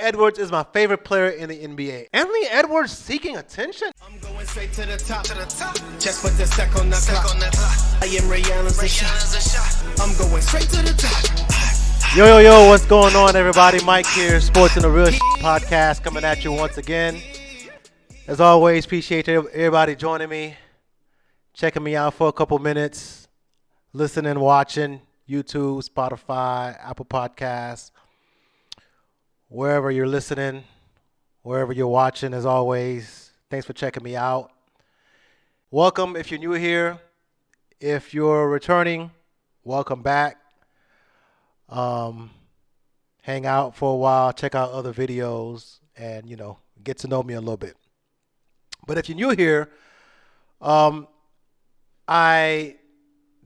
Edwards is my favorite player in the NBA. Anthony Edwards seeking attention? I'm going straight to the top. Just put the stack on the clock. I am Rihanna's a shot. I'm going straight to the top. Yo, what's going on, everybody? Mike here, Sports in the Real podcast, coming at you once again. As always, appreciate everybody joining me, checking me out for a couple minutes, listening, watching, YouTube, Spotify, Apple Podcasts, wherever you're listening, wherever you're watching. As always, thanks for checking me out. Welcome if you're new here. If you're returning, welcome back. Hang out for a while, check out other videos, and, get to know me a little bit. But if you're new here,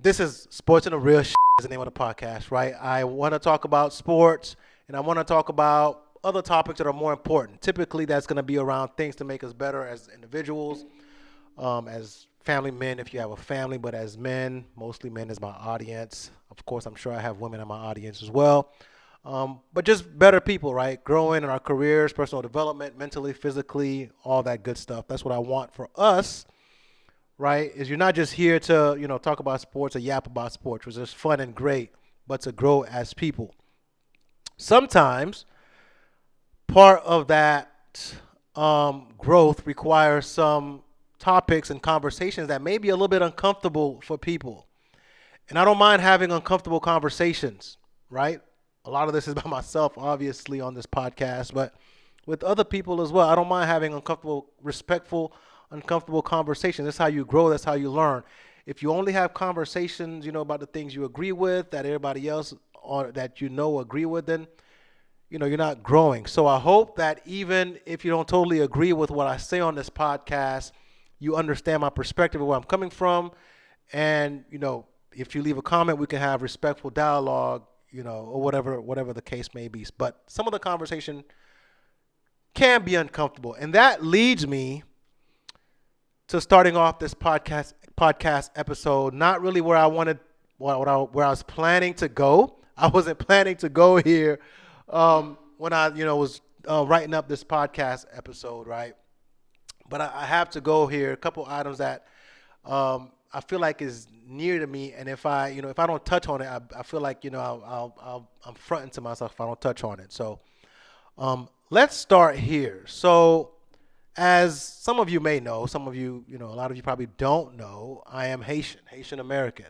this is Sports in the Real is the name of the podcast, right? I want to talk about sports, and I want to talk about other topics that are more important. Typically, that's going to be around things to make us better as individuals, as family men, if you have a family, but as men, mostly men is my audience. Of course, I'm sure I have women in my audience as well. But just better people, right? Growing in our careers, personal development, mentally, physically, all that good stuff. That's what I want for us, right? Is you're not just here to, talk about sports or yap about sports, which is fun and great, but to grow as people. Sometimes part of that growth requires some topics and conversations that may be a little bit uncomfortable for people. And I don't mind having uncomfortable conversations, right? A lot of this is by myself, obviously, on this podcast, but with other people as well. I don't mind having uncomfortable, respectful, uncomfortable conversations. That's how you grow. That's how you learn. If you only have conversations, about the things you agree with, that everybody else or that agree with, then, you're not growing. So I hope that even if you don't totally agree with what I say on this podcast, you understand my perspective of where I'm coming from. And, if you leave a comment, we can have respectful dialogue, or whatever the case may be. But some of the conversation can be uncomfortable. And that leads me to starting off this podcast episode, not really where I wanted, where I was planning to go. I wasn't planning to go here when I, was writing up this podcast episode, right? But I have to go here. A couple items that I feel like is near to me, and if I don't touch on it, I feel like I'm fronting to myself if I don't touch on it. So let's start here. So as some of you may know, some of you, a lot of you probably don't know, I am Haitian American.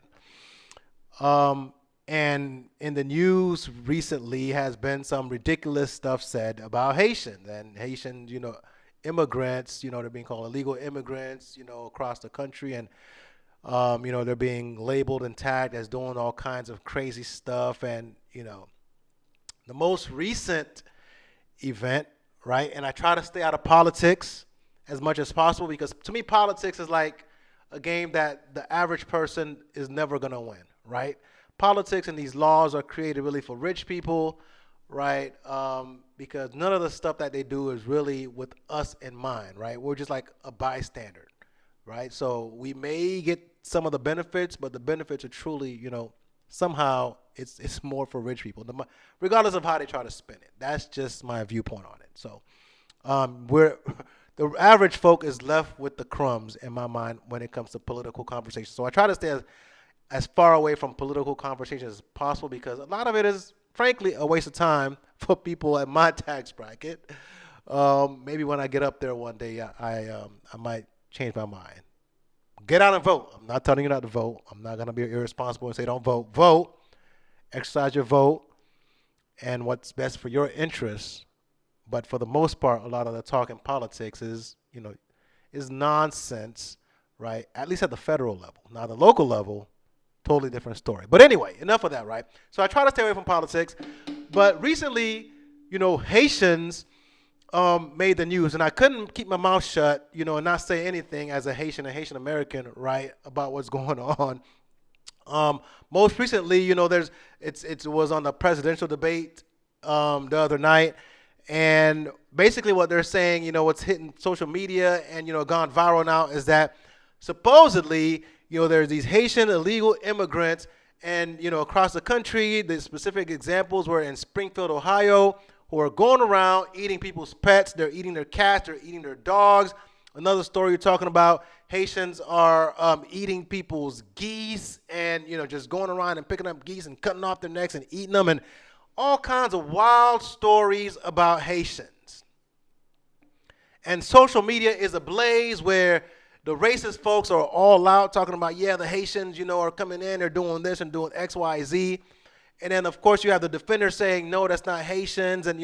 And in the news recently has been some ridiculous stuff said about Haitians and Haitian, immigrants, they're being called illegal immigrants, across the country. And, they're being labeled and tagged as doing all kinds of crazy stuff. And, the most recent event, right? And I try to stay out of politics as much as possible because to me, politics is like a game that the average person is never going to win, right? Politics and these laws are created really for rich people, right? Because none of the stuff that they do is really with us in mind, right? We're just like a bystander, right? So we may get some of the benefits, but the benefits are truly, somehow it's more for rich people, regardless of how they try to spin it. That's just my viewpoint on it. So the average folk is left with the crumbs in my mind when it comes to political conversations. So I try to stay as far away from political conversations as possible because a lot of it is, frankly, a waste of time for people at my tax bracket. Maybe when I get up there one day, I might change my mind. Get out and vote. I'm not telling you not to vote. I'm not going to be irresponsible and say don't vote. Vote. Exercise your vote and what's best for your interests. But for the most part, a lot of the talk in politics is nonsense, right? At least at the federal level. Now, the local level, totally different story. But anyway, enough of that, right? So I try to stay away from politics. But recently, Haitians made the news. And I couldn't keep my mouth shut, and not say anything as a Haitian and Haitian American, right, about what's going on. Most recently, it was on the presidential debate the other night. And basically what they're saying, what's hitting social media and, gone viral now is that supposedly, there's these Haitian illegal immigrants and, across the country. The specific examples were in Springfield, Ohio, who are going around eating people's pets. They're eating their cats. They're eating their dogs. Another story you're talking about, Haitians are eating people's geese and, just going around and picking up geese and cutting off their necks and eating them, and all kinds of wild stories about Haitians. And social media is ablaze where the racist folks are all out talking about, the Haitians, are coming in, they're doing this and doing X, Y, Z. And then, of course, you have the defender saying, no, that's not Haitians. And,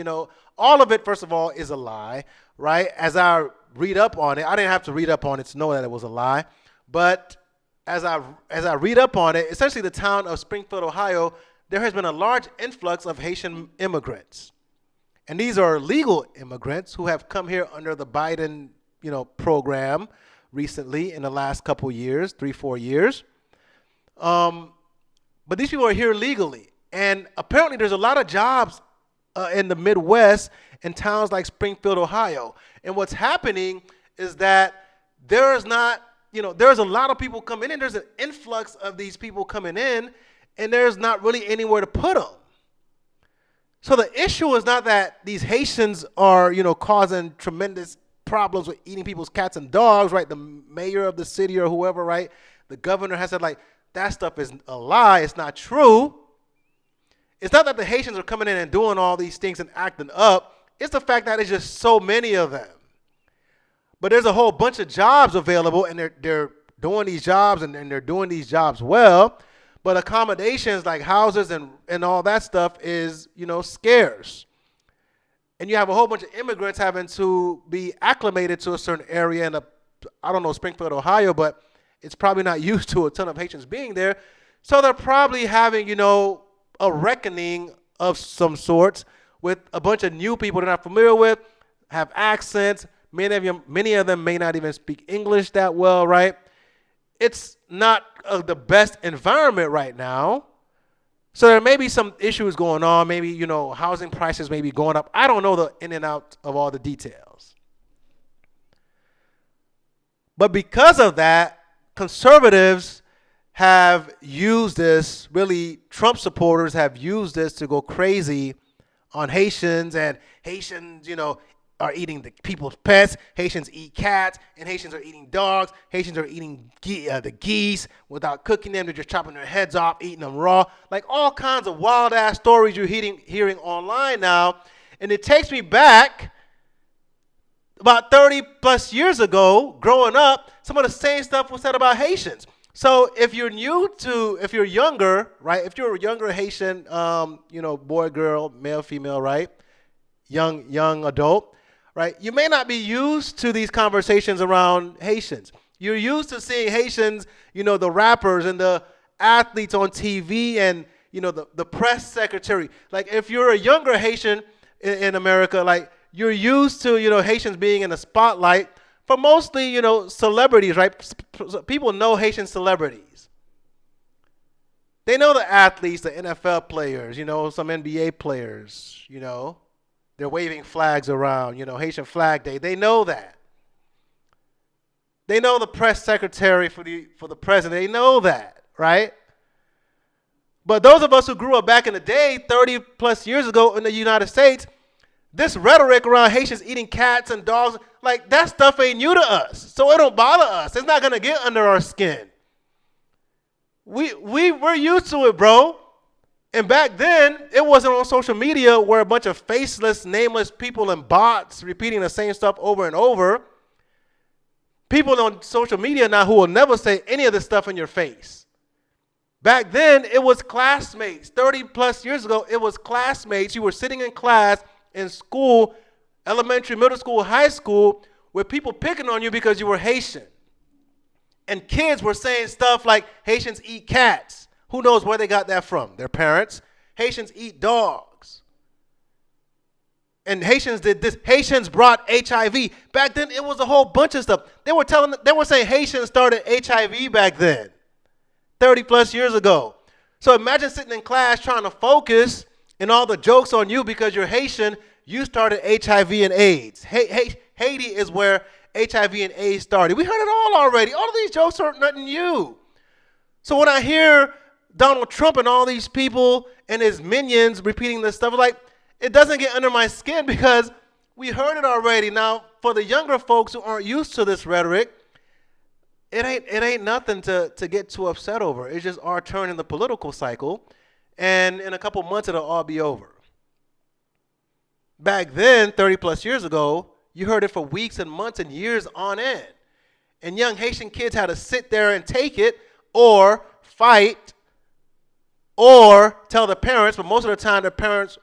all of it, first of all, is a lie, right? As I read up on it, I didn't have to read up on it to know that it was a lie. But as I read up on it, essentially the town of Springfield, Ohio, there has been a large influx of Haitian immigrants. And these are legal immigrants who have come here under the Biden, program recently in the last couple years, 3-4 years. But these people are here legally. And apparently there's a lot of jobs in the Midwest in towns like Springfield, Ohio. And what's happening is that there's not, there's a lot of people coming in. There's an influx of these people coming in, and there's not really anywhere to put them. So the issue is not that these Haitians are, causing tremendous problems with eating people's cats and dogs, right? The mayor of the city or whoever, right? The governor has said, that stuff is a lie. It's not true. It's not that the Haitians are coming in and doing all these things and acting up. It's the fact that there's just so many of them. But there's a whole bunch of jobs available, and they're doing these jobs, and they're doing these jobs well. But accommodations like houses and all that stuff is, scarce. And you have a whole bunch of immigrants having to be acclimated to a certain area in I don't know, Springfield, Ohio, but it's probably not used to a ton of Haitians being there. So they're probably having, a reckoning of some sorts with a bunch of new people they're not familiar with, have accents. Many of them may not even speak English that well, right? It's not the best environment right now. So there may be some issues going on. Maybe, housing prices may be going up. I don't know the in and out of all the details. But because of that, conservatives have used this, really Trump supporters have used this to go crazy on Haitians, and Haitians, are eating the people's pets. Haitians eat cats, and Haitians are eating dogs. Haitians are eating the geese without cooking them. They're just chopping their heads off, eating them raw. Like all kinds of wild-ass stories you're hearing online now. And it takes me back about 30-plus years ago, growing up, some of the same stuff was said about Haitians. So if you're younger, right, if you're a younger Haitian, boy, girl, male, female, right, young adult, right, you may not be used to these conversations around Haitians. You're used to seeing Haitians, the rappers and the athletes on TV and, the press secretary. Like if you're a younger Haitian in America, you're used to, Haitians being in the spotlight for mostly, celebrities, right? People know Haitian celebrities. They know the athletes, the NFL players, some NBA players, they're waving flags around, Haitian Flag Day. They know that. They know the press secretary for the president. They know that, right? But those of us who grew up back in the day, 30 plus years ago in the United States, this rhetoric around Haitians eating cats and dogs, that stuff ain't new to us. So it don't bother us. It's not going to get under our skin. We're used to it, bro. And back then, it wasn't on social media where a bunch of faceless, nameless people and bots repeating the same stuff over and over. People on social media now who will never say any of this stuff in your face. Back then, it was classmates. 30 plus years ago, it was classmates. You were sitting in class in school, elementary, middle school, high school, with people picking on you because you were Haitian. And kids were saying stuff like Haitians eat cats. Who knows where they got that from? Their parents. Haitians eat dogs. And Haitians did this. Haitians brought HIV. Back then, it was a whole bunch of stuff. They were saying Haitians started HIV back then, 30 plus years ago. So imagine sitting in class trying to focus and all the jokes on you because you're Haitian, you started HIV and AIDS. Haiti is where HIV and AIDS started. We heard it all already. All of these jokes aren't nothing new. So when I hear Donald Trump and all these people and his minions repeating this stuff, it doesn't get under my skin because we heard it already. Now, for the younger folks who aren't used to this rhetoric, it ain't nothing to get too upset over. It's just our turn in the political cycle, and in a couple months it'll all be over. Back then, 30 plus years ago, you heard it for weeks and months and years on end. And young Haitian kids had to sit there and take it or fight or tell the parents, but most of the time their parents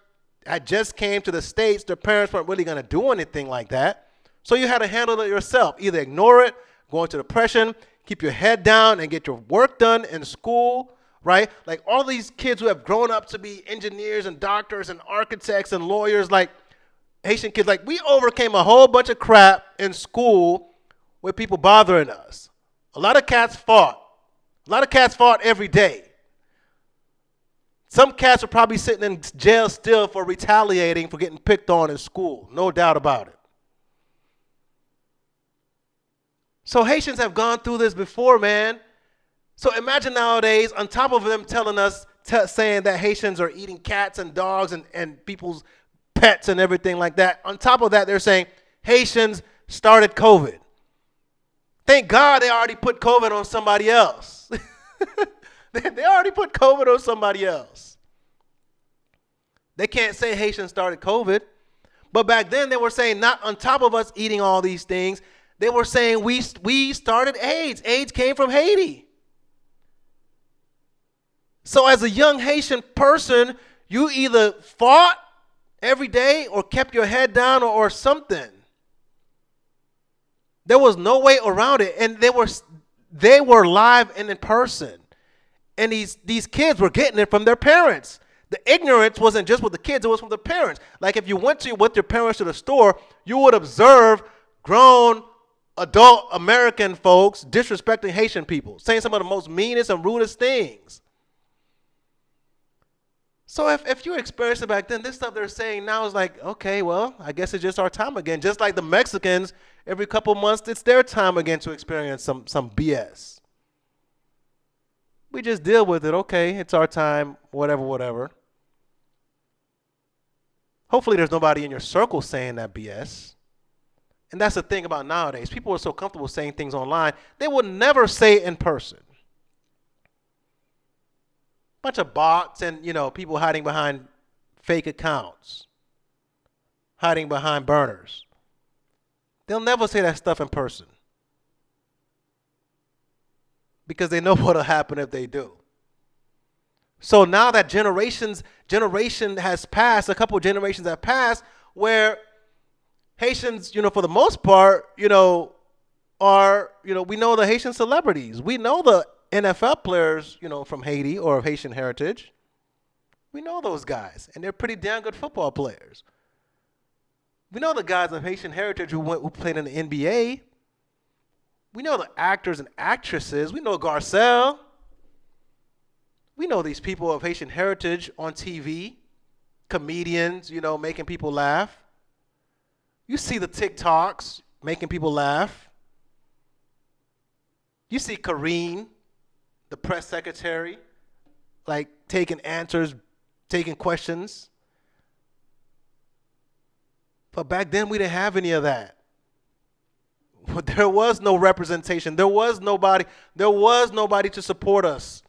had just came to the States. Their parents weren't really going to do anything like that. So you had to handle it yourself. Either ignore it, go into depression, keep your head down and get your work done in school, right? Like all these kids who have grown up to be engineers and doctors and architects and lawyers, like Haitian kids, like we overcame a whole bunch of crap in school with people bothering us. A lot of cats fought. A lot of cats fought every day. Some cats are probably sitting in jail still for retaliating for getting picked on in school. No doubt about it. So Haitians have gone through this before, man. So imagine nowadays, on top of them telling us, saying that Haitians are eating cats and dogs and people's pets and everything like that. On top of that, they're saying Haitians started COVID. Thank God they already put COVID on somebody else. They already put COVID on somebody else. They can't say Haitians started COVID. But back then they were saying not on top of us eating all these things, they were saying we started AIDS. AIDS came from Haiti. So as a young Haitian person, you either fought every day or kept your head down or something. There was no way around it. And they were live and in person. And these kids were getting it from their parents. The ignorance wasn't just with the kids, it was from the parents. Like if you went with your parents to the store, you would observe grown adult American folks disrespecting Haitian people, saying some of the most meanest and rudest things. So if you experienced it back then, this stuff they're saying now is like, okay, well, I guess it's just our time again. Just like the Mexicans, every couple months, it's their time again to experience some BS. We just deal with it. Okay, it's our time, whatever. Hopefully there's nobody in your circle saying that BS. And that's the thing about nowadays. People are so comfortable saying things online, they would never say it in person. Bunch of bots and, people hiding behind fake accounts, hiding behind burners. They'll never say that stuff in person because they know what'll happen if they do. So now that generation has passed, a couple of generations have passed, where Haitians, for the most part, are, we know the Haitian celebrities. We know the NFL players, from Haiti or of Haitian heritage. We know those guys, and they're pretty damn good football players. We know the guys of Haitian heritage who played in the NBA. We know the actors and actresses. We know Garcelle. We know these people of Haitian heritage on TV, comedians, making people laugh. You see the TikToks making people laugh. You see Karine, the press secretary, like taking answers, taking questions. But back then we didn't have any of that. There was no representation. There was nobody to support us.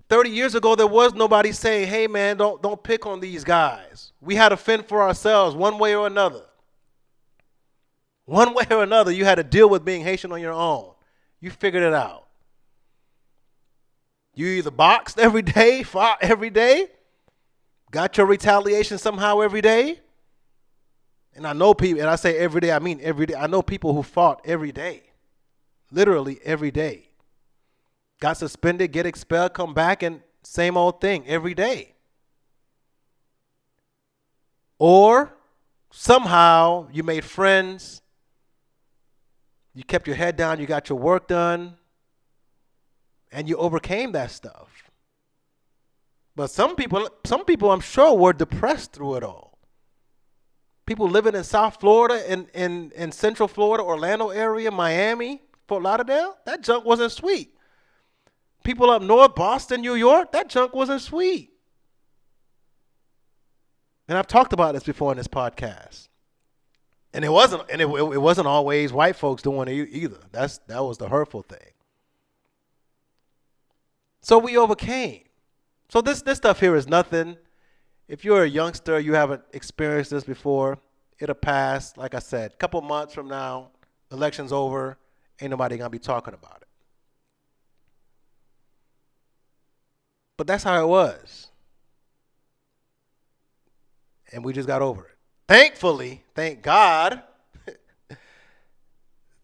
30 years ago, there was nobody saying, hey man, don't pick on these guys. We had to fend for ourselves one way or another. One way or another, you had to deal with being Haitian on your own. You figured it out. You either boxed every day, fought every day, got your retaliation somehow every day. And I know people, and I say every day, I mean every day. I know people who fought every day, literally every day. Got suspended, get expelled, come back, and same old thing every day. Or somehow you made friends, you kept your head down, you got your work done, and you overcame that stuff. But some people I'm sure were depressed through it all. People living in South Florida, in Central Florida, Orlando area, Miami, Fort Lauderdale, that junk wasn't sweet. People up north, Boston, New York, that junk wasn't sweet. And I've talked about this before in this podcast. And it wasn't always white folks doing it either. That was the hurtful thing. So we overcame. So this stuff here is nothing. If you're a youngster, you haven't experienced this before, it'll pass. Like I said, a couple months from now, election's over, ain't nobody gonna be talking about it. But that's how it was. And we just got over it. Thankfully, thank God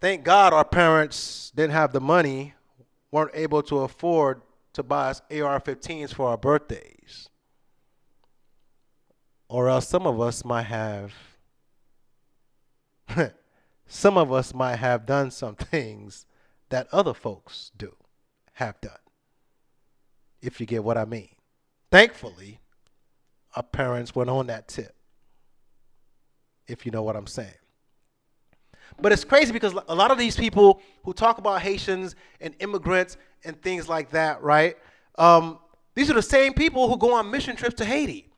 our parents didn't have the money, weren't able to afford to buy us AR-15s for our birthdays. Or else some of us might have done some things that other folks have done. If you get what I mean. Thankfully, our parents weren't on that tip. If you know what I'm saying. But it's crazy because a lot of these people who talk about Haitians and immigrants and things like that, right? These are the same people who go on mission trips to Haiti.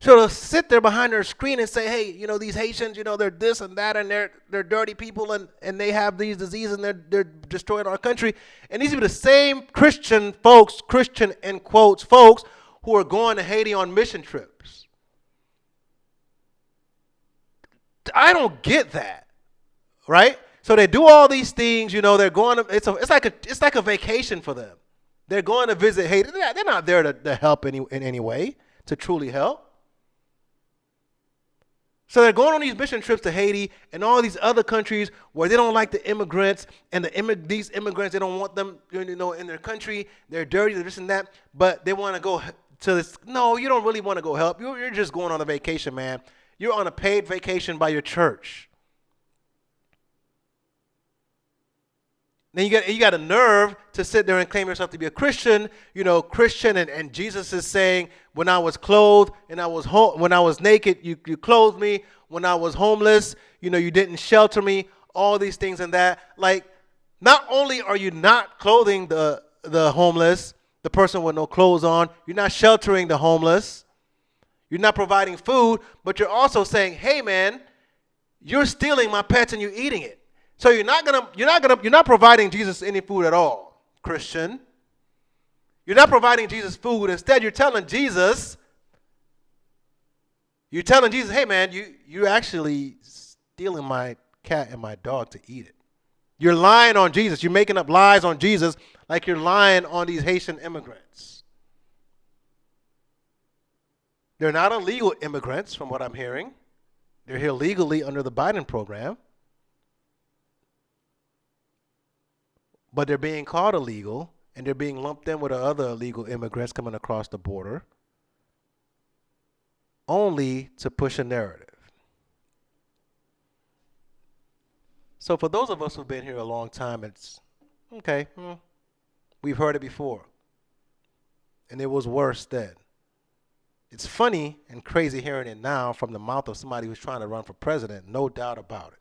So they'll sit there behind their screen and say, hey, these Haitians, they're this and that, and they're dirty people, and they have these diseases, and they're destroying our country. And these are the same Christian in quotes, folks, who are going to Haiti on mission trips. I don't get that, right? So they do all these things, they're going to, it's like a vacation for them. They're going to visit Haiti. They're not there to help in any way, to truly help. So they're going on these mission trips to Haiti and all these other countries where they don't like the immigrants, and these immigrants, they don't want them, in their country. They're dirty, they're this and that, but they want to go to this. No, you don't really want to go help. You're just going on a vacation, man. You're on a paid vacation by your church. Then you got a nerve to sit there and claim yourself to be a Christian, Christian, and Jesus is saying, when I was clothed and when I was naked, you clothed me. When I was homeless, you didn't shelter me. All these things and that. Like, not only are you not clothing the homeless, the person with no clothes on, you're not sheltering the homeless, you're not providing food, but you're also saying, hey man, you're stealing my pets and you're eating it. So you're not providing Jesus any food at all, Christian. You're not providing Jesus food. Instead, you're telling Jesus, hey man, you're actually stealing my cat and my dog to eat it. You're lying on Jesus. You're making up lies on Jesus like you're lying on these Haitian immigrants. They're not illegal immigrants, from what I'm hearing. They're here legally under the Biden program. But they're being called illegal, and they're being lumped in with other illegal immigrants coming across the border only to push a narrative. So for those of us who've been here a long time, it's, okay, we've heard it before. And it was worse then. It's funny and crazy hearing it now from the mouth of somebody who's trying to run for president, no doubt about it.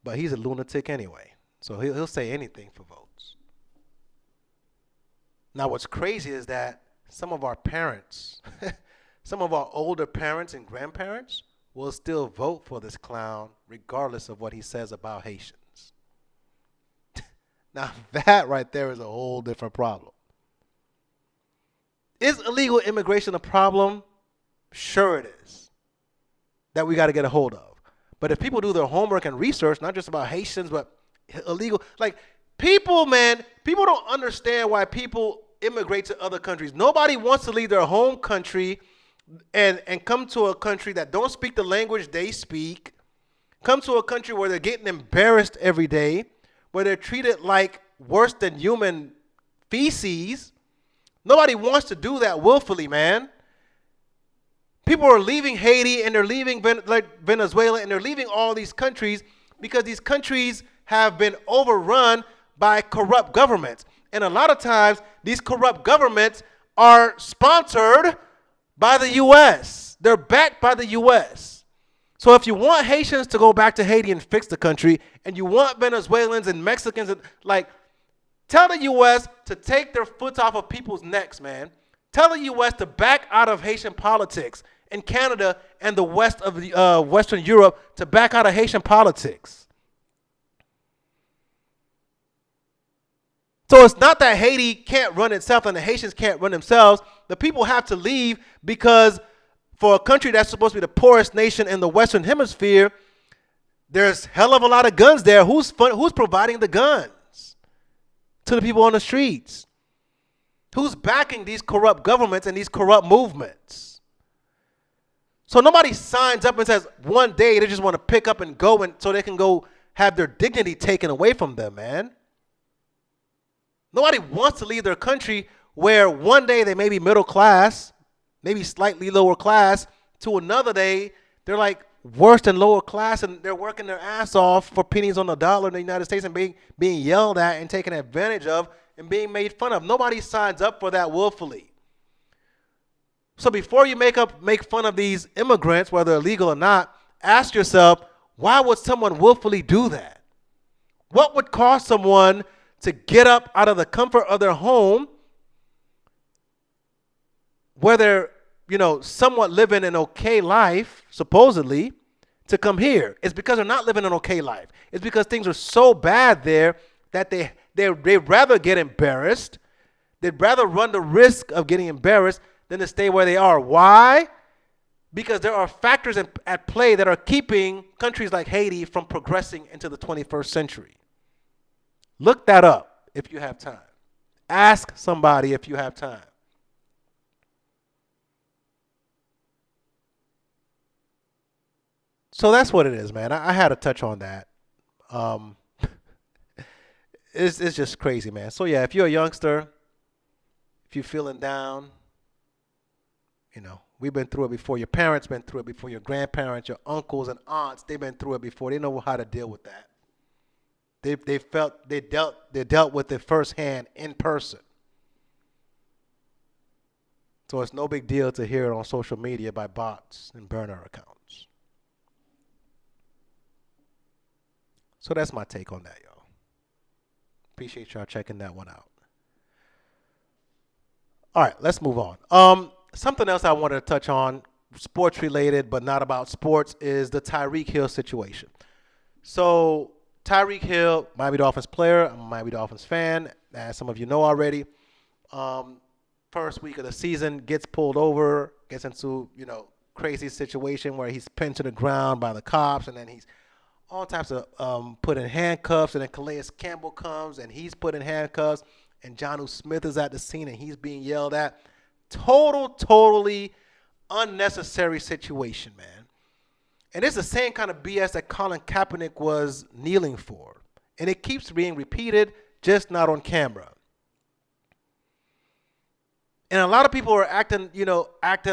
But he's a lunatic anyway, so he'll say anything for votes. Now, what's crazy is that some of our parents, some of our older parents and grandparents will still vote for this clown regardless of what he says about Haitians. Now, that right there is a whole different problem. Is illegal immigration a problem? Sure it is. That we got to get a hold of. But if people do their homework and research, not just about Haitians, but illegal, like people don't understand why people immigrate to other countries. Nobody wants to leave their home country and come to a country that don't speak the language they speak, come to a country where they're getting embarrassed every day, where they're treated like worse than human feces. Nobody wants to do that willfully, man. People are leaving Haiti and they're leaving Venezuela and they're leaving all these countries because these countries have been overrun by corrupt governments. And a lot of times, these corrupt governments are sponsored by the U.S. They're backed by the U.S. So if you want Haitians to go back to Haiti and fix the country, and you want Venezuelans and Mexicans, tell the U.S. to take their foot off of people's necks, man. Tell the U.S. to back out of Haitian politics, and Canada and the west of the Western Europe to back out of Haitian politics. So it's not that Haiti can't run itself and the Haitians can't run themselves. The people have to leave because for a country that's supposed to be the poorest nation in the Western Hemisphere, there's hell of a lot of guns there. Who's providing the guns to the people on the streets? Who's backing these corrupt governments and these corrupt movements? So nobody signs up and says one day they just want to pick up and go and so they can go have their dignity taken away from them, man. Nobody wants to leave their country where one day they may be middle class, maybe slightly lower class, to another day they're like worse than lower class and they're working their ass off for pennies on the dollar in the United States and being yelled at and taken advantage of and being made fun of. Nobody signs up for that willfully. So before you make fun of these immigrants, whether illegal or not, ask yourself, why would someone willfully do that? What would cause someone to get up out of the comfort of their home, where they're, somewhat living an okay life, supposedly, to come here? It's because they're not living an okay life. It's because things are so bad there that they'd rather get embarrassed. They'd rather run the risk of getting embarrassed than to stay where they are. Why? Because there are factors at play that are keeping countries like Haiti from progressing into the 21st century. Look that up if you have time. Ask somebody if you have time. So that's what it is, man. I had to touch on that. It's just crazy, man. So yeah, if you're a youngster, if you're feeling down, we've been through it before. Your parents been through it before. Your grandparents, your uncles and aunts, they've been through it before. They know how to deal with that. They dealt with it firsthand in person. So it's no big deal to hear it on social media by bots and burner accounts. So that's my take on that, y'all. Appreciate y'all checking that one out. All right, let's move on. Something else I wanted to touch on, sports related but not about sports, is the Tyreek Hill situation. So Tyreek Hill, Miami Dolphins player, I'm a Miami Dolphins fan, as some of you know already. First week of the season, gets pulled over, gets into, crazy situation where he's pinned to the ground by the cops, and then he's all types of put in handcuffs, and then Calais Campbell comes, and he's put in handcuffs, and Jonnu Smith is at the scene, and he's being yelled at. Totally unnecessary situation, man. And it's the same kind of BS that Colin Kaepernick was kneeling for. And it keeps being repeated, just not on camera. And a lot of people are acting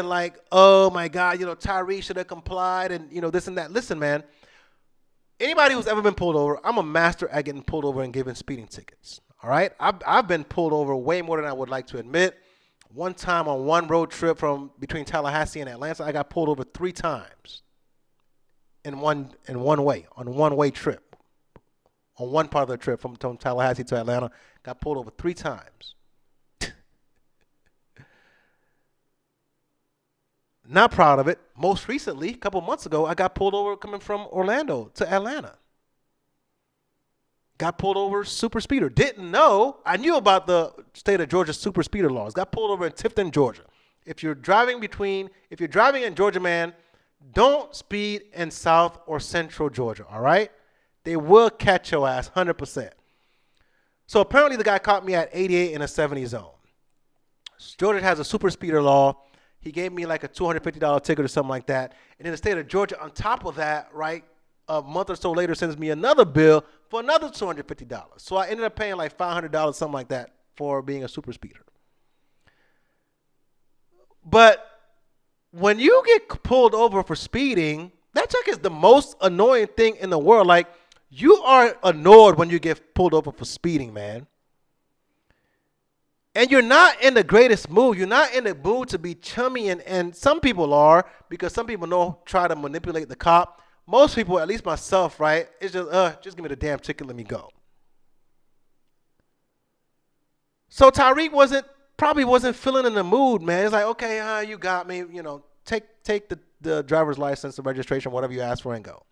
like, oh my God, Tyree should have complied and, this and that. Listen, man, anybody who's ever been pulled over, I'm a master at getting pulled over and giving speeding tickets. All right? I've been pulled over way more than I would like to admit. One time on one road trip from between Tallahassee and Atlanta, I got pulled over 3 times in one way, on a one-way trip. On one part of the trip from Tallahassee to Atlanta, got pulled over 3 times. Not proud of it. Most recently, a couple months ago, I got pulled over coming from Orlando to Atlanta. Got pulled over super speeder. Didn't know. I knew about the state of Georgia super speeder laws. Got pulled over in Tifton, Georgia. If you're driving in Georgia, man, don't speed in South or Central Georgia, all right? They will catch your ass 100%. So apparently the guy caught me at 88 in a 70 zone. Georgia has a super speeder law. He gave me like a $250 ticket or something like that. And in the state of Georgia, on top of that, right, a month or so later sends me another bill for another $250. So I ended up paying like $500, something like that, for being a super speeder. But when you get pulled over for speeding, that check is the most annoying thing in the world. Like, you are annoyed when you get pulled over for speeding, man. And you're not in the greatest mood. You're not in the mood to be chummy, and some people are, because some people try to manipulate the cop. Most people, at least myself, right, it's just give me the damn ticket, let me go. So Tyreek wasn't probably wasn't feeling in the mood, man. It's like, okay, you got me. Take the driver's license, the registration, whatever you asked for, and go.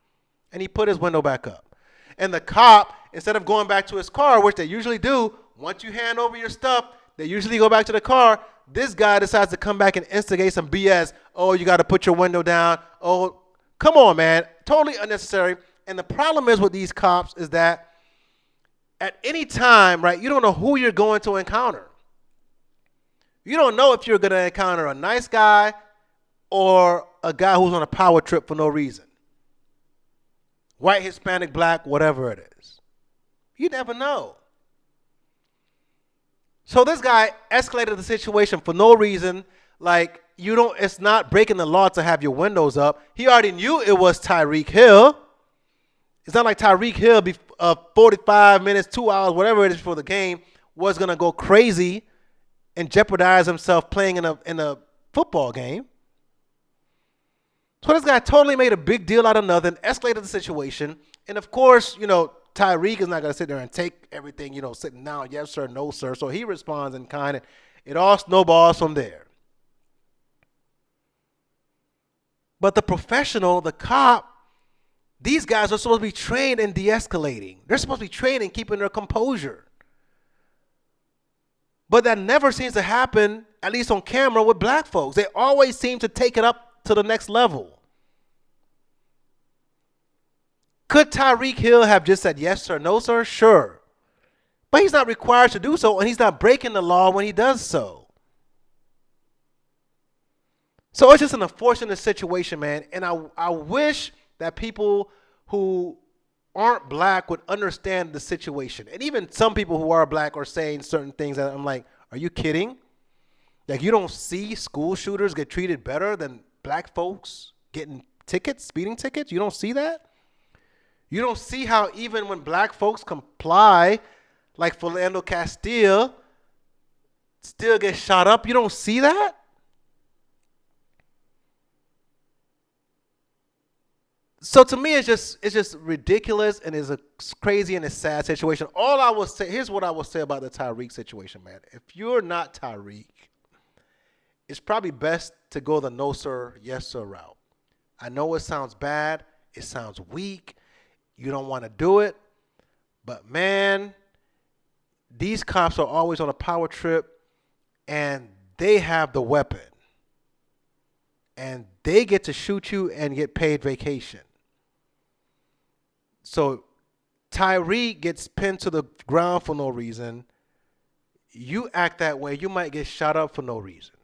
And he put his window back up. And the cop, instead of going back to his car, which they usually do, once you hand over your stuff, they usually go back to the car. This guy decides to come back and instigate some BS. Oh, you got to put your window down. Oh, come on, man. Totally unnecessary. And the problem is with these cops is that at any time, right, you don't know who you're going to encounter. You don't know if you're going to encounter a nice guy or a guy who's on a power trip for no reason. White, Hispanic, black, whatever it is. You never know. So this guy escalated the situation for no reason. Like, it's not breaking the law to have your windows up. He already knew it was Tyreek Hill. It's not like Tyreek Hill, 45 minutes, 2 hours, whatever it is before the game, was going to go crazy and jeopardize himself playing in a football game. So this guy totally made a big deal out of nothing, escalated the situation. And, of course, Tyreke is not going to sit there and take everything, sitting down, yes, sir, no, sir. So he responds in kind, and it all snowballs from there. But the professional, the cop, these guys are supposed to be trained in de-escalating. They're supposed to be trained in keeping their composure. But that never seems to happen, at least on camera, with black folks. They always seem to take it up to the next level. Could Tyreek Hill have just said yes, sir, no, sir? Sure. But he's not required to do so, and he's not breaking the law when he does so. So it's just an unfortunate situation, man. And I wish that people who aren't black would understand the situation. And even some people who are black are saying certain things that I'm like, are you kidding? Like, you don't see school shooters get treated better than black folks getting tickets, speeding tickets? You don't see that? You don't see how even when black folks comply, like Philando Castile, still get shot up? You don't see that? So to me, it's just ridiculous, and it's a crazy and a sad situation. All I will say, here's what I will say about the Tyreek situation, man. If you're not Tyreek, it's probably best to go the no sir, yes sir route. I know it sounds bad. It sounds weak. You don't want to do it. But, man, these cops are always on a power trip, and they have the weapon. And they get to shoot you and get paid vacation. So Tyreek gets pinned to the ground for no reason. You act that way, you might get shot up for no reason.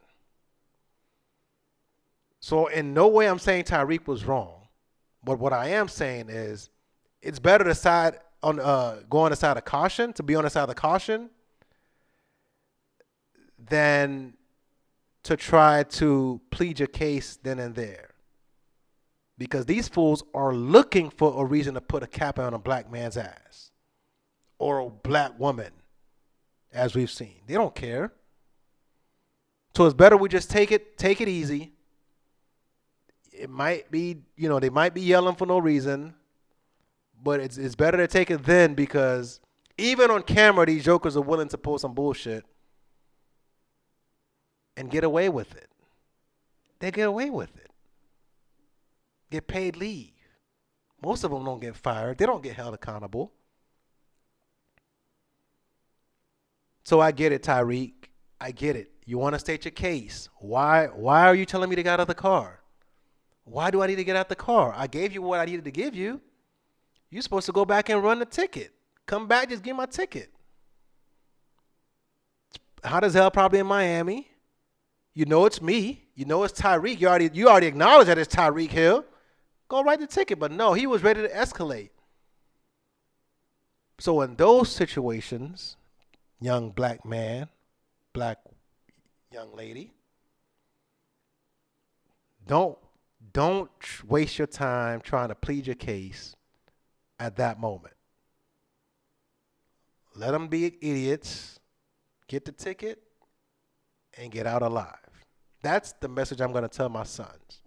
So in no way I'm saying Tyreek was wrong. But what I am saying is it's better to side on go on the side of caution, to be on the side of the caution, than to try to plead your case then and there. Because these fools are looking for a reason to put a cap on a black man's ass. Or a black woman, as we've seen. They don't care. So it's better we just take it easy. It might be, they might be yelling for no reason. But it's better to take it then, because even on camera, these jokers are willing to pull some bullshit and get away with it. They get away with it. Get paid leave. Most of them don't get fired. They don't get held accountable. So I get it, Tyreek. I get it. You want to state your case. Why are you telling me to get out of the car? Why do I need to get out the car? I gave you what I needed to give you. You're supposed to go back and run the ticket. Come back, just give my ticket. It's hot as hell, probably in Miami. You know it's me. You know it's Tyreek. You already acknowledge that it's Tyreek Hill. Go write the ticket. But no, he was ready to escalate. So in those situations, young black man, black young lady, don't waste your time trying to plead your case at that moment. Let them be idiots, get the ticket, and get out alive. That's the message I'm going to tell my sons.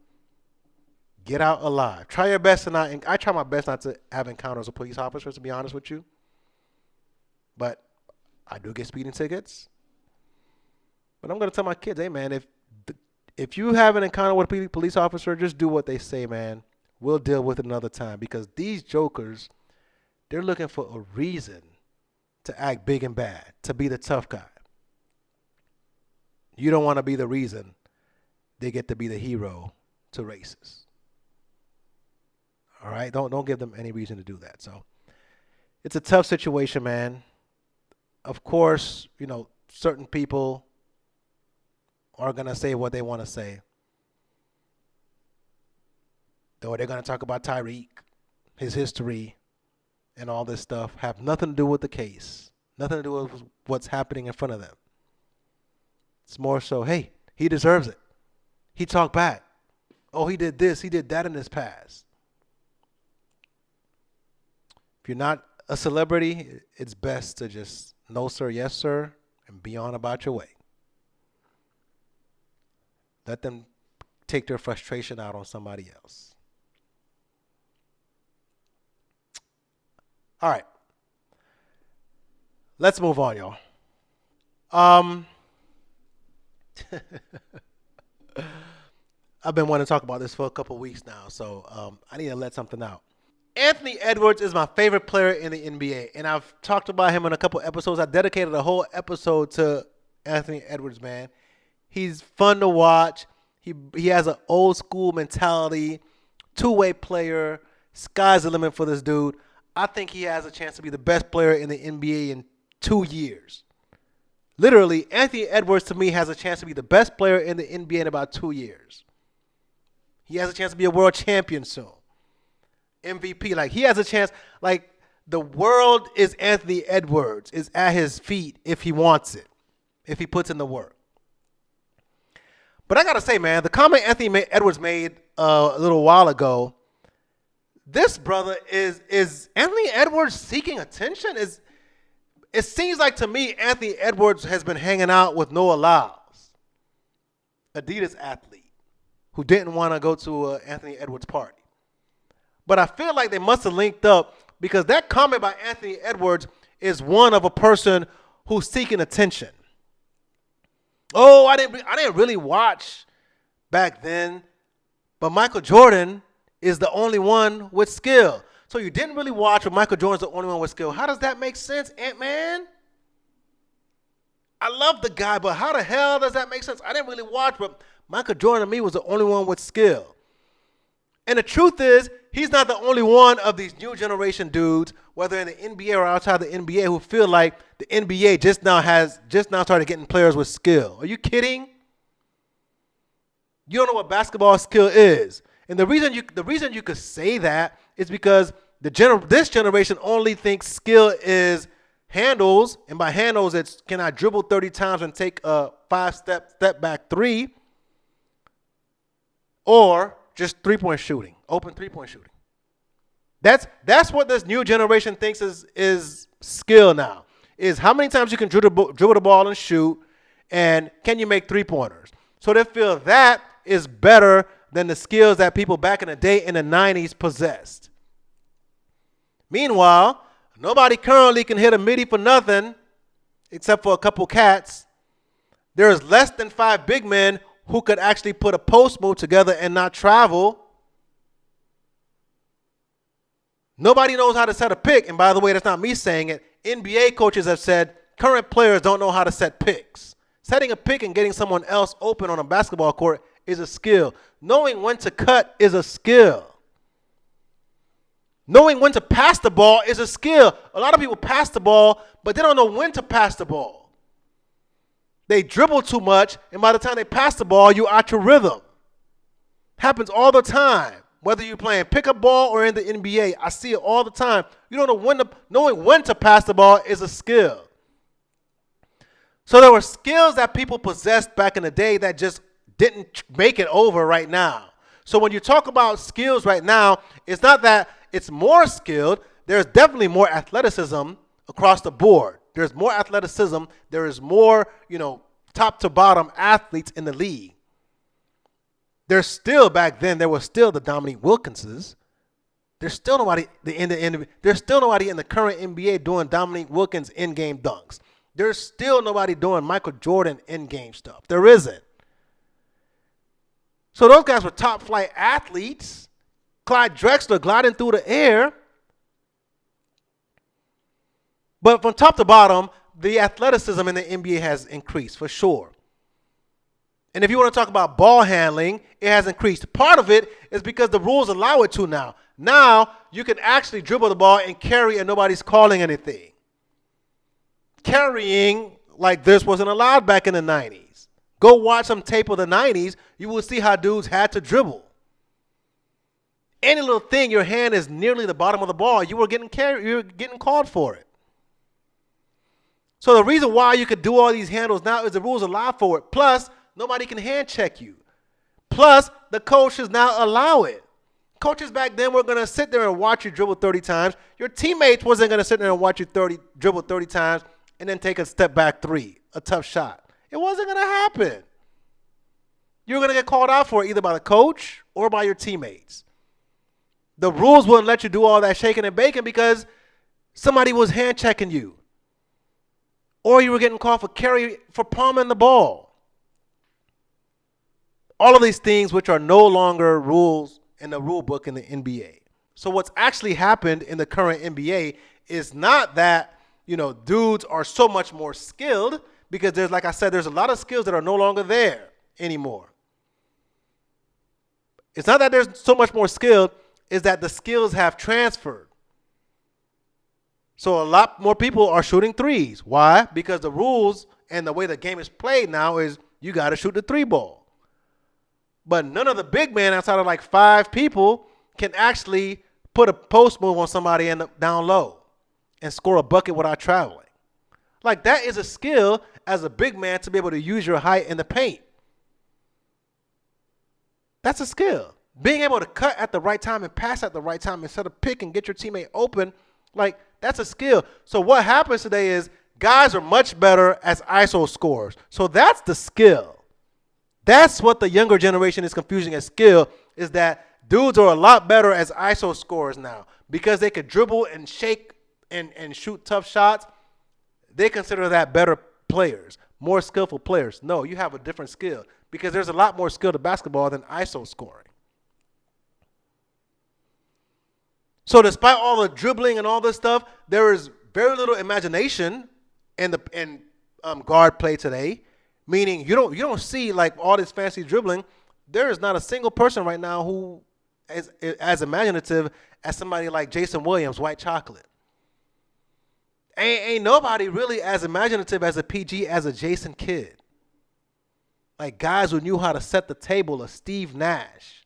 Get out alive. Try your best to not, and I try my best not to have encounters with police officers, to be honest with you. But I do get speeding tickets. But I'm going to tell my kids, hey, man, if you have an encounter with a police officer, just do what they say, man. We'll deal with it another time. Because these jokers, they're looking for a reason to act big and bad, to be the tough guy. You don't want to be the reason they get to be the hero to racists. All right? Don't give them any reason to do that. So it's a tough situation, man. Of course, certain people are going to say what they want to say. Or they're going to talk about Tyreek, his history, and all this stuff. Have nothing to do with the case. Nothing to do with what's happening in front of them. It's more so, hey, he deserves it. He talked back. Oh, he did this, he did that in his past. If you're not a celebrity, it's best to just no sir, yes sir, and be on about your way. Let them take their frustration out on somebody else. All right. Let's move on, y'all. I've been wanting to talk about this for a couple of weeks now, so I need to let something out. Anthony Edwards is my favorite player in the NBA, and I've talked about him in a couple episodes. I dedicated a whole episode to Anthony Edwards, man. He's fun to watch. He has an old school mentality, two-way player. Sky's the limit for this dude. I think he has a chance to be the best player in the NBA in 2 years. Literally, Anthony Edwards to me has a chance to be the best player in the NBA in about 2 years. He has a chance to be a world champion soon. MVP, like he has a chance, like the world is Anthony Edwards, is at his feet if he wants it, if he puts in the work. But I got to say, man, the comment Anthony Edwards made a little while ago, this brother is Anthony Edwards seeking attention? It seems like to me Anthony Edwards has been hanging out with Noah Lyles, Adidas athlete, who didn't want to go to Anthony Edwards' party. But I feel like they must have linked up because that comment by Anthony Edwards is one of a person who's seeking attention. Oh, I didn't really watch back then, but Michael Jordan is the only one with skill. So you didn't really watch, but Michael Jordan's the only one with skill. How does that make sense, Ant-Man? I love the guy, but how the hell does that make sense? I didn't really watch, but Michael Jordan to me was the only one with skill. And the truth is, he's not the only one of these new generation dudes, whether in the NBA or outside the NBA, who feel like the NBA just now started getting players with skill. Are you kidding? You don't know what basketball skill is. And the reason you could say that is because this generation only thinks skill is handles, and by handles it's can I dribble 30 times and take a 5-step back three, or just three-point shooting, open three-point shooting. That's what this new generation thinks is skill now, is how many times you can dribble the ball and shoot, and can you make three-pointers. So they feel that is better than the skills that people back in the day in the 90s possessed. Meanwhile, nobody currently can hit a midi for nothing except for a couple cats. There's less than 5 big men who could actually put a post move together and not travel. Nobody knows how to set a pick. And by the way, that's not me saying it. NBA coaches have said current players don't know how to set picks. Setting a pick and getting someone else open on a basketball court is a skill. Knowing when to cut is a skill. Knowing when to pass the ball is a skill. A lot of people pass the ball, but they don't know when to pass the ball. They dribble too much, and by the time they pass the ball, you're out your rhythm. Happens all the time. Whether you're playing pickup ball or in the NBA, I see it all the time. You don't know knowing when to pass the ball is a skill. So there were skills that people possessed back in the day that just didn't make it over right now. So when you talk about skills right now, it's not that it's more skilled. There's definitely more athleticism across the board. There's more athleticism. There is more, top to bottom athletes in the league. There's still, back then, there was still the Dominique Wilkinses. There's still nobody in the current NBA doing Dominique Wilkins in-game dunks. There's still nobody doing Michael Jordan in-game stuff. There isn't. So those guys were top flight athletes. Clyde Drexler gliding through the air. But from top to bottom, the athleticism in the NBA has increased for sure. And if you want to talk about ball handling, it has increased. Part of it is because the rules allow it to now. Now you can actually dribble the ball and carry and nobody's calling anything. Carrying like this wasn't allowed back in the 90s. Go watch some tape of the 90s. You will see how dudes had to dribble. Any little thing, your hand is nearly the bottom of the ball, you were getting called for it. So the reason why you could do all these handles now is the rules allow for it. Plus, nobody can hand check you. Plus, the coaches now allow it. Coaches back then were going to sit there and watch you dribble 30 times. Your teammates wasn't going to sit there and watch you dribble 30 times and then take a step back three, a tough shot. It wasn't going to happen. You were going to get called out for it either by the coach or by your teammates. The rules wouldn't let you do all that shaking and baking because somebody was hand checking you. Or you were getting called for palming the ball. All of these things which are no longer rules in the rule book in the NBA. So what's actually happened in the current NBA is not that, dudes are so much more skilled, because there's, like I said, there's a lot of skills that are no longer there anymore. It's not that there's so much more skilled, it's that the skills have transferred. So a lot more people are shooting threes. Why? Because the rules and the way the game is played now is you got to shoot the three ball. But none of the big men outside of like 5 people can actually put a post move on somebody down low and score a bucket without traveling. Like, that is a skill as a big man to be able to use your height in the paint. That's a skill. Being able to cut at the right time and pass at the right time instead of pick and get your teammate open, like, that's a skill. So what happens today is guys are much better as ISO scorers. So that's the skill. That's what the younger generation is confusing as skill, is that dudes are a lot better as ISO scorers now because they could dribble and shake and shoot tough shots. They consider that better players, more skillful players. No, you have a different skill because there's a lot more skill to basketball than ISO scoring. So despite all the dribbling and all this stuff, there is very little imagination in guard play today. Meaning you don't see like all this fancy dribbling. There is not a single person right now who is as imaginative as somebody like Jason Williams, White Chocolate. Ain't nobody really as imaginative as a PG as a Jason Kidd. Like guys who knew how to set the table, a Steve Nash.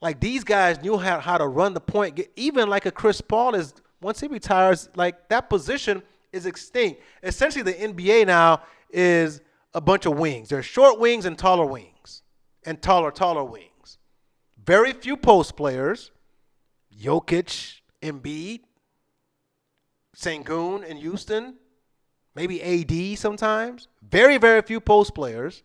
Like these guys knew how to run the point. Even like a Chris Paul is, once he retires, like that position is extinct. Essentially, the NBA now is a bunch of wings. There's short wings and taller wings and taller wings. Very few post players. Jokic, Embiid, Sengun in Houston, maybe AD sometimes. Very, very few post players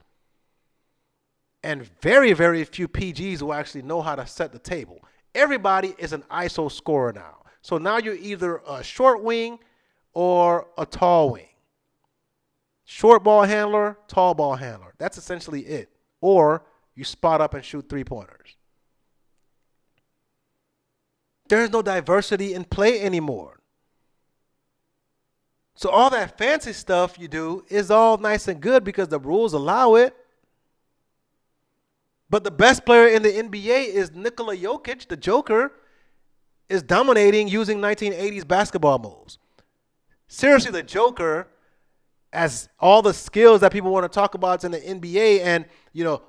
and very, very few PGs who actually know how to set the table. Everybody is an ISO scorer now. So now you're either a short wing or a tall wing. Short ball handler, tall ball handler. That's essentially it. Or you spot up and shoot three-pointers. There's no diversity in play anymore. So all that fancy stuff you do is all nice and good because the rules allow it. But the best player in the NBA is Nikola Jokic, the Joker, is dominating using 1980s basketball moves. Seriously, the Joker, as all the skills that people want to talk about in the NBA and,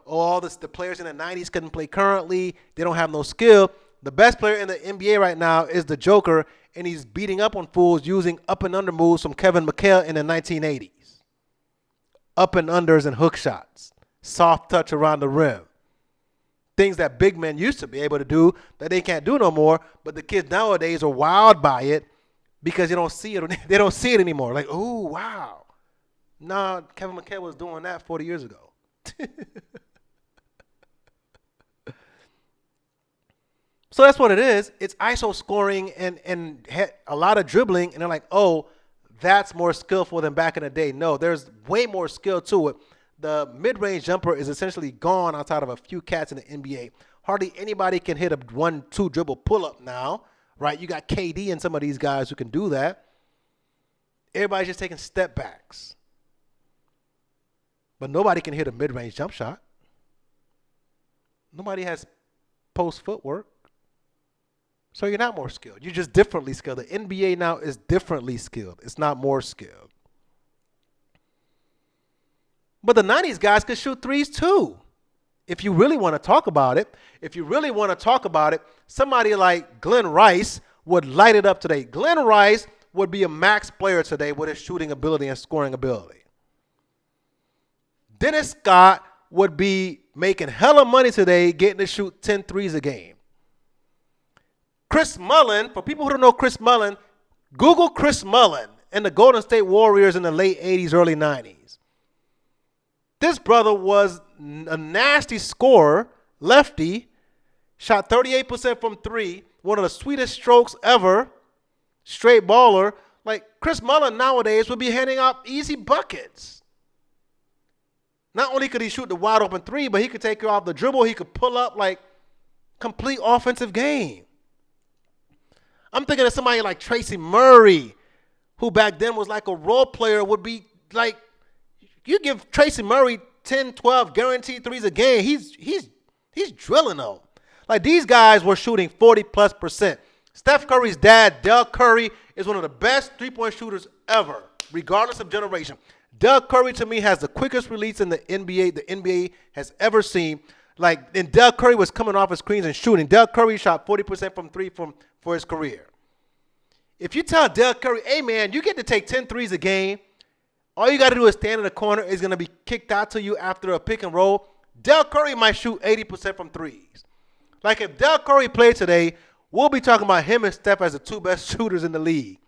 all the players in the 90s couldn't play currently, they don't have no skill. The best player in the NBA right now is the Joker, and he's beating up on fools using up and under moves from Kevin McHale in the 1980s. Up and unders and hook shots. Soft touch around the rim. Things that big men used to be able to do that they can't do no more, but the kids nowadays are wowed by it. Because they don't see it. They don't see it anymore. Like, oh, wow. Nah, Kevin McHale was doing that 40 years ago. So that's what it is. It's ISO scoring and a lot of dribbling. And they're like, oh, that's more skillful than back in the day. No, there's way more skill to it. The mid-range jumper is essentially gone outside of a few cats in the NBA. Hardly anybody can hit a 1-2 dribble pull-up now, right? You got KD and some of these guys who can do that. Everybody's just taking step backs. But nobody can hit a mid-range jump shot. Nobody has post footwork. So you're not more skilled. You're just differently skilled. The NBA now is differently skilled. It's not more skilled. But the 90s guys could shoot threes too. If you really want to talk about it, somebody like Glenn Rice would light it up today. Glenn Rice would be a max player today with his shooting ability and scoring ability. Dennis Scott would be making hella money today getting to shoot 10 threes a game. Chris Mullin, for people who don't know Chris Mullin, Google Chris Mullin and the Golden State Warriors in the late 80s, early 90s. This brother was a nasty scorer, lefty, shot 38% from three, one of the sweetest strokes ever, straight baller. Like Chris Mullin nowadays would be handing out easy buckets. Not only could he shoot the wide open three, but he could take you off the dribble. He could pull up, like complete offensive game. I'm thinking of somebody like Tracy Murray, who back then was like a role player, would be like, you give Tracy Murray 10, 12 guaranteed threes a game, he's drilling them. Like these guys were shooting 40+%. Steph Curry's dad, Del Curry, is one of the best three-point shooters ever, regardless of generation. Del Curry, to me, has the quickest release in the NBA has ever seen. Like, and Del Curry was coming off his screens and shooting. Del Curry shot 40% from three for his career. If you tell Del Curry, hey, man, you get to take 10 threes a game, all you got to do is stand in the corner. It's going to be kicked out to you after a pick and roll. Del Curry might shoot 80% from threes. Like, if Del Curry played today, we'll be talking about him and Steph as the two best shooters in the league.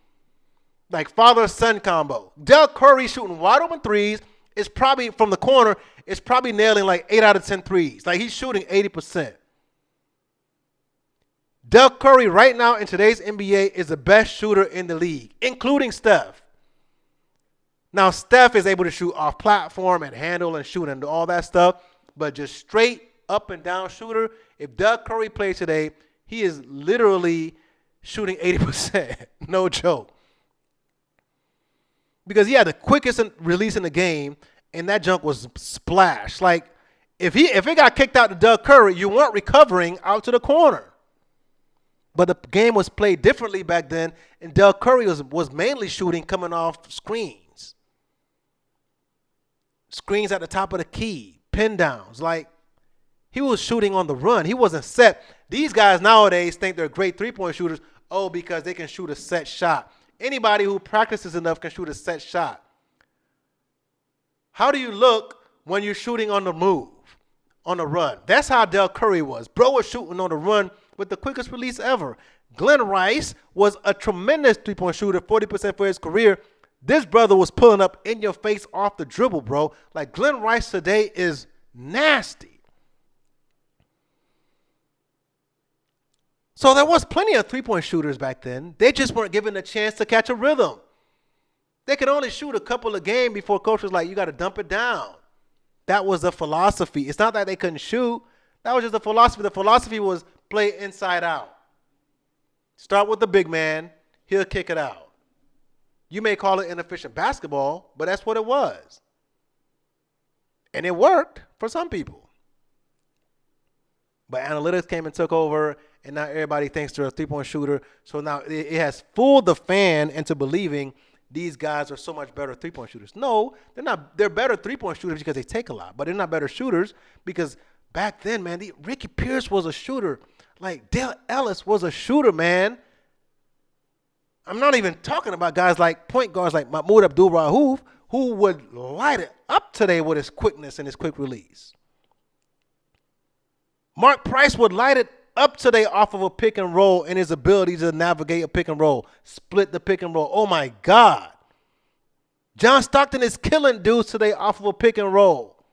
Like father-son combo. Del Curry shooting wide open threes is probably, from the corner, is probably nailing like 8 out of 10 threes. Like he's shooting 80%. Del Curry right now in today's NBA is the best shooter in the league, including Steph. Now, Steph is able to shoot off platform and handle and shoot and do all that stuff, but just straight up and down shooter, if Del Curry plays today, he is literally shooting 80%. No joke. Because he had the quickest release in the game, and that junk was splash. Like, if it got kicked out to Del Curry, you weren't recovering out to the corner. But the game was played differently back then, and Del Curry was mainly shooting coming off screens. Screens at the top of the key, pin downs. Like, he was shooting on the run. He wasn't set. These guys nowadays think they're great three-point shooters, because they can shoot a set shot. Anybody who practices enough can shoot a set shot. How do you look when you're shooting on the move, on the run? That's how Del Curry was. Bro was shooting on the run with the quickest release ever. Glenn Rice was a tremendous three-point shooter, 40% for his career. This brother was pulling up in your face off the dribble, bro. Like Glenn Rice today is nasty. So there was plenty of three-point shooters back then. They just weren't given a chance to catch a rhythm. They could only shoot a couple of games before coach was like, you got to dump it down. That was the philosophy. It's not that they couldn't shoot. That was just the philosophy. The philosophy was play inside out. Start with the big man. He'll kick it out. You may call it inefficient basketball, but that's what it was. And it worked for some people. But analytics came and took over, and now everybody thinks they're a three-point shooter. So now it has fooled the fan into believing these guys are so much better three-point shooters. No, they're not. They're better three-point shooters because they take a lot, but they're not better shooters because back then, man, Ricky Pierce was a shooter. Like Dale Ellis was a shooter, man. I'm not even talking about guys like point guards like Mahmoud Abdul-Rauf, who would light it up today with his quickness and his quick release. Mark Price would light it up today off of a pick and roll and his ability to navigate a pick and roll, split the pick and roll. Oh, my God. John Stockton is killing dudes today off of a pick and roll.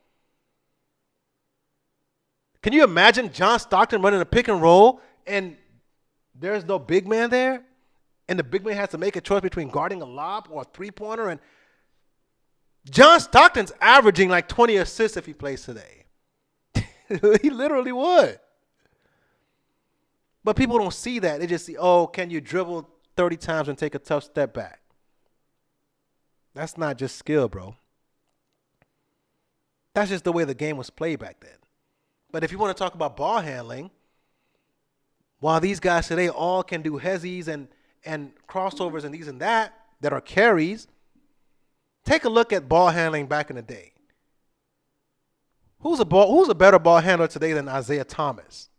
Can you imagine John Stockton running a pick and roll and there's no big man there? And the big man has to make a choice between guarding a lob or a three-pointer. And John Stockton's averaging like 20 assists if he plays today. He literally would. But people don't see that. They just see, oh, can you dribble 30 times and take a tough step back? That's not just skill, bro. That's just the way the game was played back then. But if you want to talk about ball handling, while these guys today all can do hezzies and crossovers and these and that are carries, take a look at ball handling back in the day. Who's a better ball handler today than Isaiah Thomas?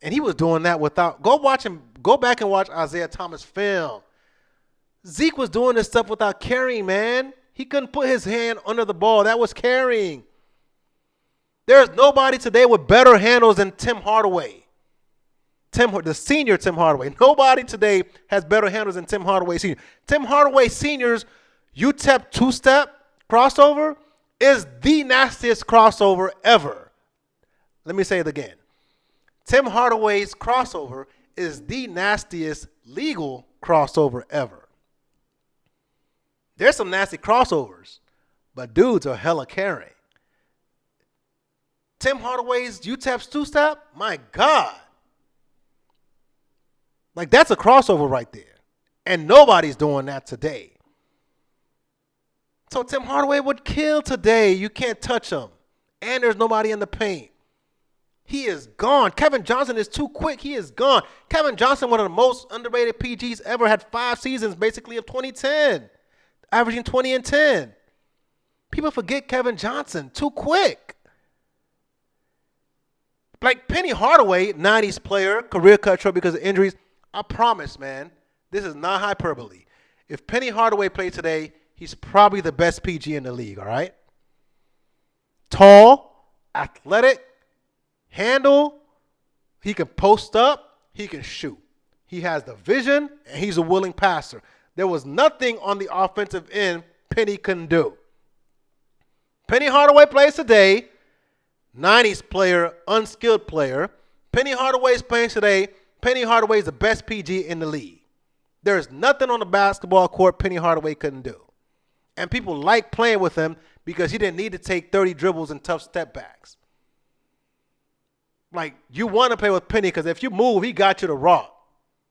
And he was doing that without go back and watch Isaiah Thomas film. Zeke was doing this stuff without carrying, man. He couldn't put his hand under the ball. That was carrying. There's nobody today with better handles than Tim Hardaway. The senior Tim Hardaway. Nobody today has better handles than Tim Hardaway Sr. Tim Hardaway Sr.'s UTEP two-step crossover is the nastiest crossover ever. Let me say it again. Tim Hardaway's crossover is the nastiest legal crossover ever. There's some nasty crossovers, but dudes are hella carrying. Tim Hardaway's UTEP's two-step, my God. Like, that's a crossover right there. And nobody's doing that today. So Tim Hardaway would kill today. You can't touch him. And there's nobody in the paint. He is gone. Kevin Johnson is too quick. He is gone. Kevin Johnson, one of the most underrated PGs ever, had 5 seasons basically of 2010, averaging 20 and 10. People forget Kevin Johnson. Too quick. Like Penny Hardaway, 90s player, career cut short because of injuries. I promise, man, this is not hyperbole. If Penny Hardaway played today, he's probably the best PG in the league, all right? Tall, athletic, handle, he can post up, he can shoot. He has the vision, and he's a willing passer. There was nothing on the offensive end Penny couldn't do. Penny Hardaway plays today, 90s player, unskilled player. Penny Hardaway's playing today. Penny Hardaway is the best PG in the league. There is nothing on the basketball court Penny Hardaway couldn't do. And people like playing with him because he didn't need to take 30 dribbles and tough step backs. Like, you want to play with Penny because if you move, he got you to rock.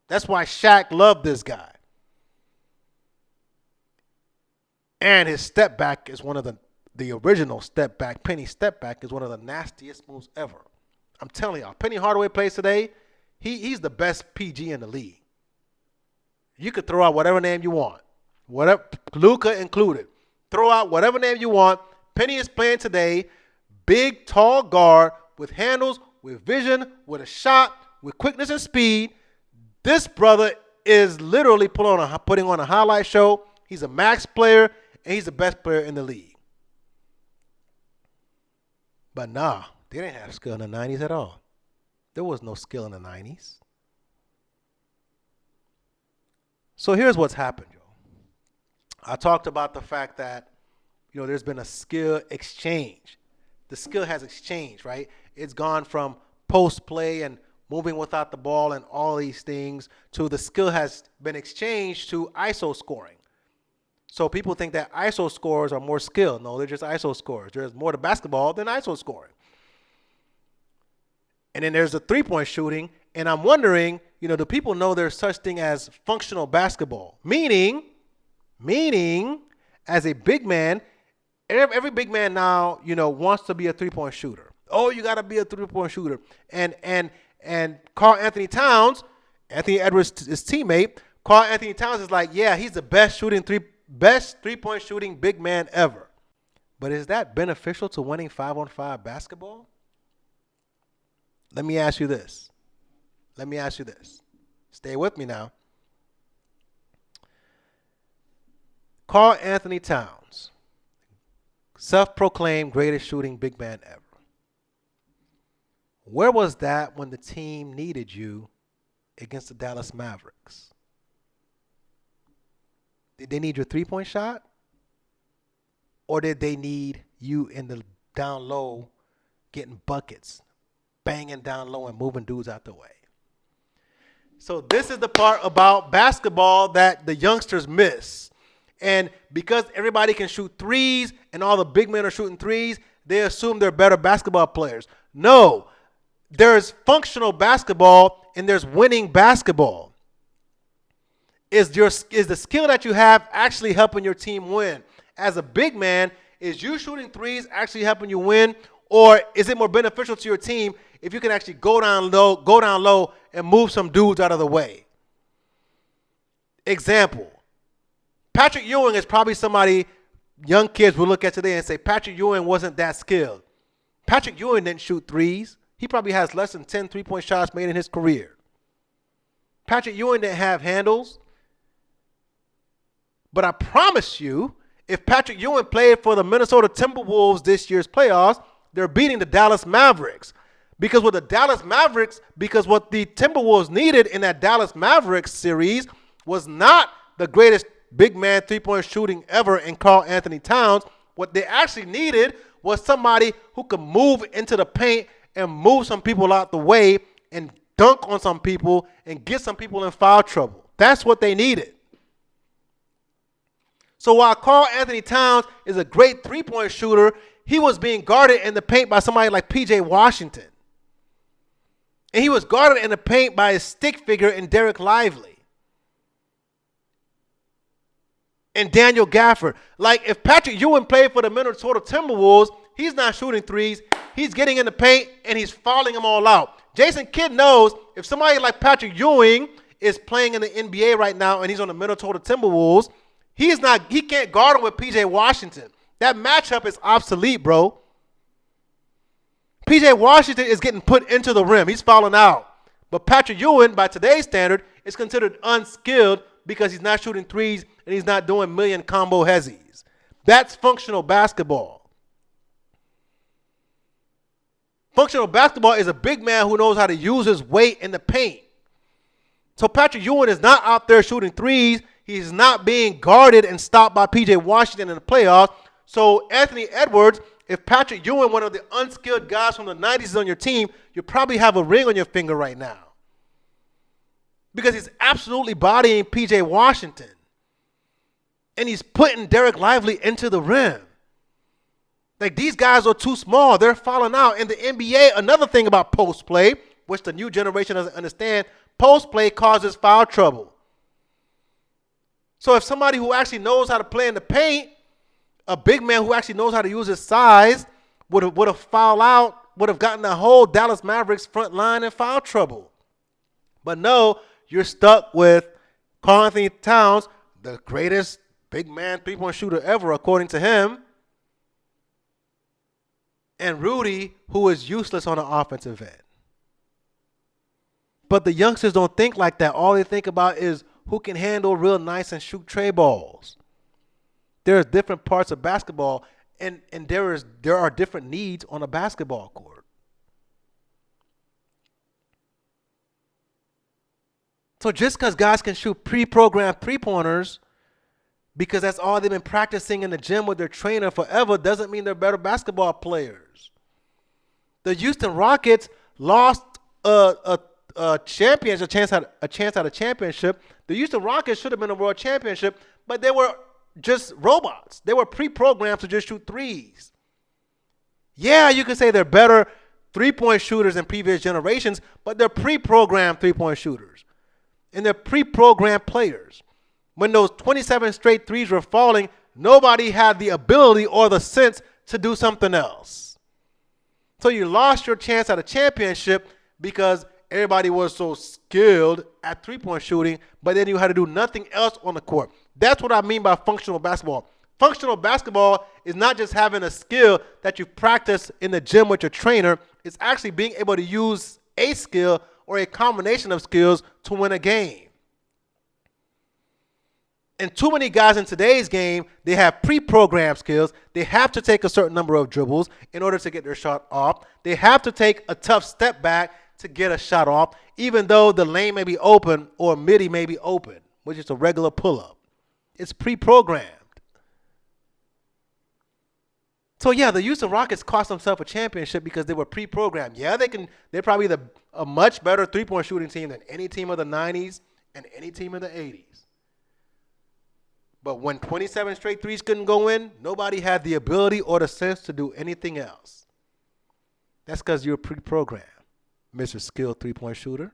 That's why Shaq loved this guy. And his step back is one of the original step back. Penny step back is one of the nastiest moves ever. I'm telling y'all, Penny Hardaway plays today. He's the best PG in the league. You could throw out whatever name you want. Whatever, Luka included. Throw out whatever name you want. Penny is playing today. Big, tall guard with handles, with vision, with a shot, with quickness and speed. This brother is literally putting on a highlight show. He's a max player, and he's the best player in the league. But nah, they didn't have skill in the 90s at all. There was no skill in the 90s. So here's what's happened, Joe. I talked about the fact that, there's been a skill exchange. The skill has exchanged, right? It's gone from post play and moving without the ball and all these things to the skill has been exchanged to ISO scoring. So people think that ISO scores are more skilled. No, they're just ISO scores. There's more to basketball than ISO scoring. And then there's the three-point shooting. And I'm wondering, do people know there's such thing as functional basketball? Meaning, as a big man, every big man now, wants to be a three-point shooter. Oh, you got to be a three-point shooter. And Karl Anthony Towns, Anthony Edwards' his teammate, Karl Anthony Towns is like, yeah, he's the best three-point shooting big man ever. But is that beneficial to winning 5-on-5 basketball? Let me ask you this. Stay with me now. Karl Anthony Towns, self-proclaimed greatest shooting big man ever. Where was that when the team needed you against the Dallas Mavericks? Did they need your three-point shot? Or did they need you in the down low getting buckets, banging down low and moving dudes out the way? So this is the part about basketball that the youngsters miss. And because everybody can shoot threes and all the big men are shooting threes, they assume they're better basketball players. No, there's functional basketball and there's winning basketball. Is the skill that you have actually helping your team win? As a big man, is you shooting threes actually helping you win? Or is it more beneficial to your team if you can actually go down low and move some dudes out of the way? Example, Patrick Ewing is probably somebody young kids will look at today and say Patrick Ewing wasn't that skilled. Patrick Ewing didn't shoot threes. He probably has less than 10 3-point shots made in his career. Patrick Ewing didn't have handles. But I promise you, if Patrick Ewing played for the Minnesota Timberwolves this year's playoffs, they're beating the Dallas Mavericks. Because what the Timberwolves needed in that Dallas Mavericks series was not the greatest big man three-point shooting ever in Karl Anthony Towns. What they actually needed was somebody who could move into the paint and move some people out the way and dunk on some people and get some people in foul trouble. That's what they needed. So while Karl Anthony Towns is a great three-point shooter, he was being guarded in the paint by somebody like P.J. Washington. And he was guarded in the paint by his stick figure in Derek Lively. And Daniel Gafford. Like, if Patrick Ewing played for the Minnesota Timberwolves, he's not shooting threes. He's getting in the paint, and he's fouling them all out. Jason Kidd knows if somebody like Patrick Ewing is playing in the NBA right now and he's on the Minnesota Timberwolves, he can't guard him with P.J. Washington. That matchup is obsolete, bro. P.J. Washington is getting put into the rim. He's fouling out. But Patrick Ewing, by today's standard, is considered unskilled because he's not shooting threes and he's not doing million combo hezzies. That's functional basketball. Functional basketball is a big man who knows how to use his weight in the paint. So Patrick Ewing is not out there shooting threes. He's not being guarded and stopped by P.J. Washington in the playoffs. So Anthony Edwards, if Patrick Ewing, one of the unskilled guys from the 90s, is on your team, you probably have a ring on your finger right now. Because he's absolutely bodying P.J. Washington. And he's putting Derek Lively into the rim. Like, these guys are too small. They're falling out. In the NBA, another thing about post play, which the new generation doesn't understand, post play causes foul trouble. So if somebody who actually knows how to play in the paint, a big man who actually knows how to use his size, would have fouled out, would have gotten the whole Dallas Mavericks front line in foul trouble. But no, you're stuck with Karl Anthony Towns, the greatest big man three-point shooter ever, according to him, and Rudy, who is useless on the offensive end. But the youngsters don't think like that. All they think about is who can handle real nice and shoot tray balls. There's different parts of basketball, and there are different needs on a basketball court. So just because guys can shoot pre-programmed three-pointers, because that's all they've been practicing in the gym with their trainer forever, doesn't mean they're better basketball players. The Houston Rockets lost a chance at a championship. The Houston Rockets should have been a world championship, but they were just robots. They were pre-programmed to just shoot threes. Yeah, you could say they're better three-point shooters than previous generations, but they're pre-programmed three-point shooters. And they're pre-programmed players. When those 27 straight threes were falling, nobody had the ability or the sense to do something else. So you lost your chance at a championship because everybody was so skilled at three-point shooting, but then you had to do nothing else on the court. That's what I mean by functional basketball. Functional basketball is not just having a skill that you practice in the gym with your trainer. It's actually being able to use a skill or a combination of skills to win a game. And too many guys in today's game, they have pre-programmed skills. They have to take a certain number of dribbles in order to get their shot off. They have to take a tough step back to get a shot off, even though the lane may be open or midi may be open, which is a regular pull-up. It's pre-programmed. So yeah, the Houston Rockets cost themselves a championship because they were pre-programmed. Yeah, they're probably a much better three-point shooting team than any team of the 90s and any team of the 80s. But when 27 straight threes couldn't go in, nobody had the ability or the sense to do anything else. That's because you're pre-programmed, Mr. Skilled three-point shooter.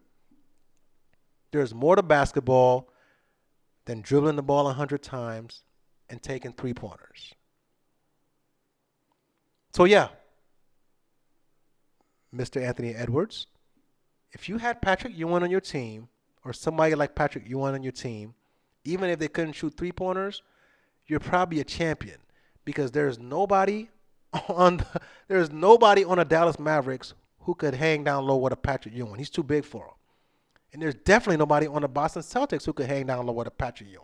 There's more to basketball than dribbling the ball 100 times and taking three-pointers. So, yeah, Mr. Anthony Edwards, if you had Patrick Ewing on your team or somebody like Patrick Ewing on your team, even if they couldn't shoot three-pointers, you're probably a champion because there's nobody on the Dallas Mavericks who could hang down low with a Patrick Ewing. He's too big for him. And there's definitely nobody on the Boston Celtics who could hang down low with a Patrick Ewing.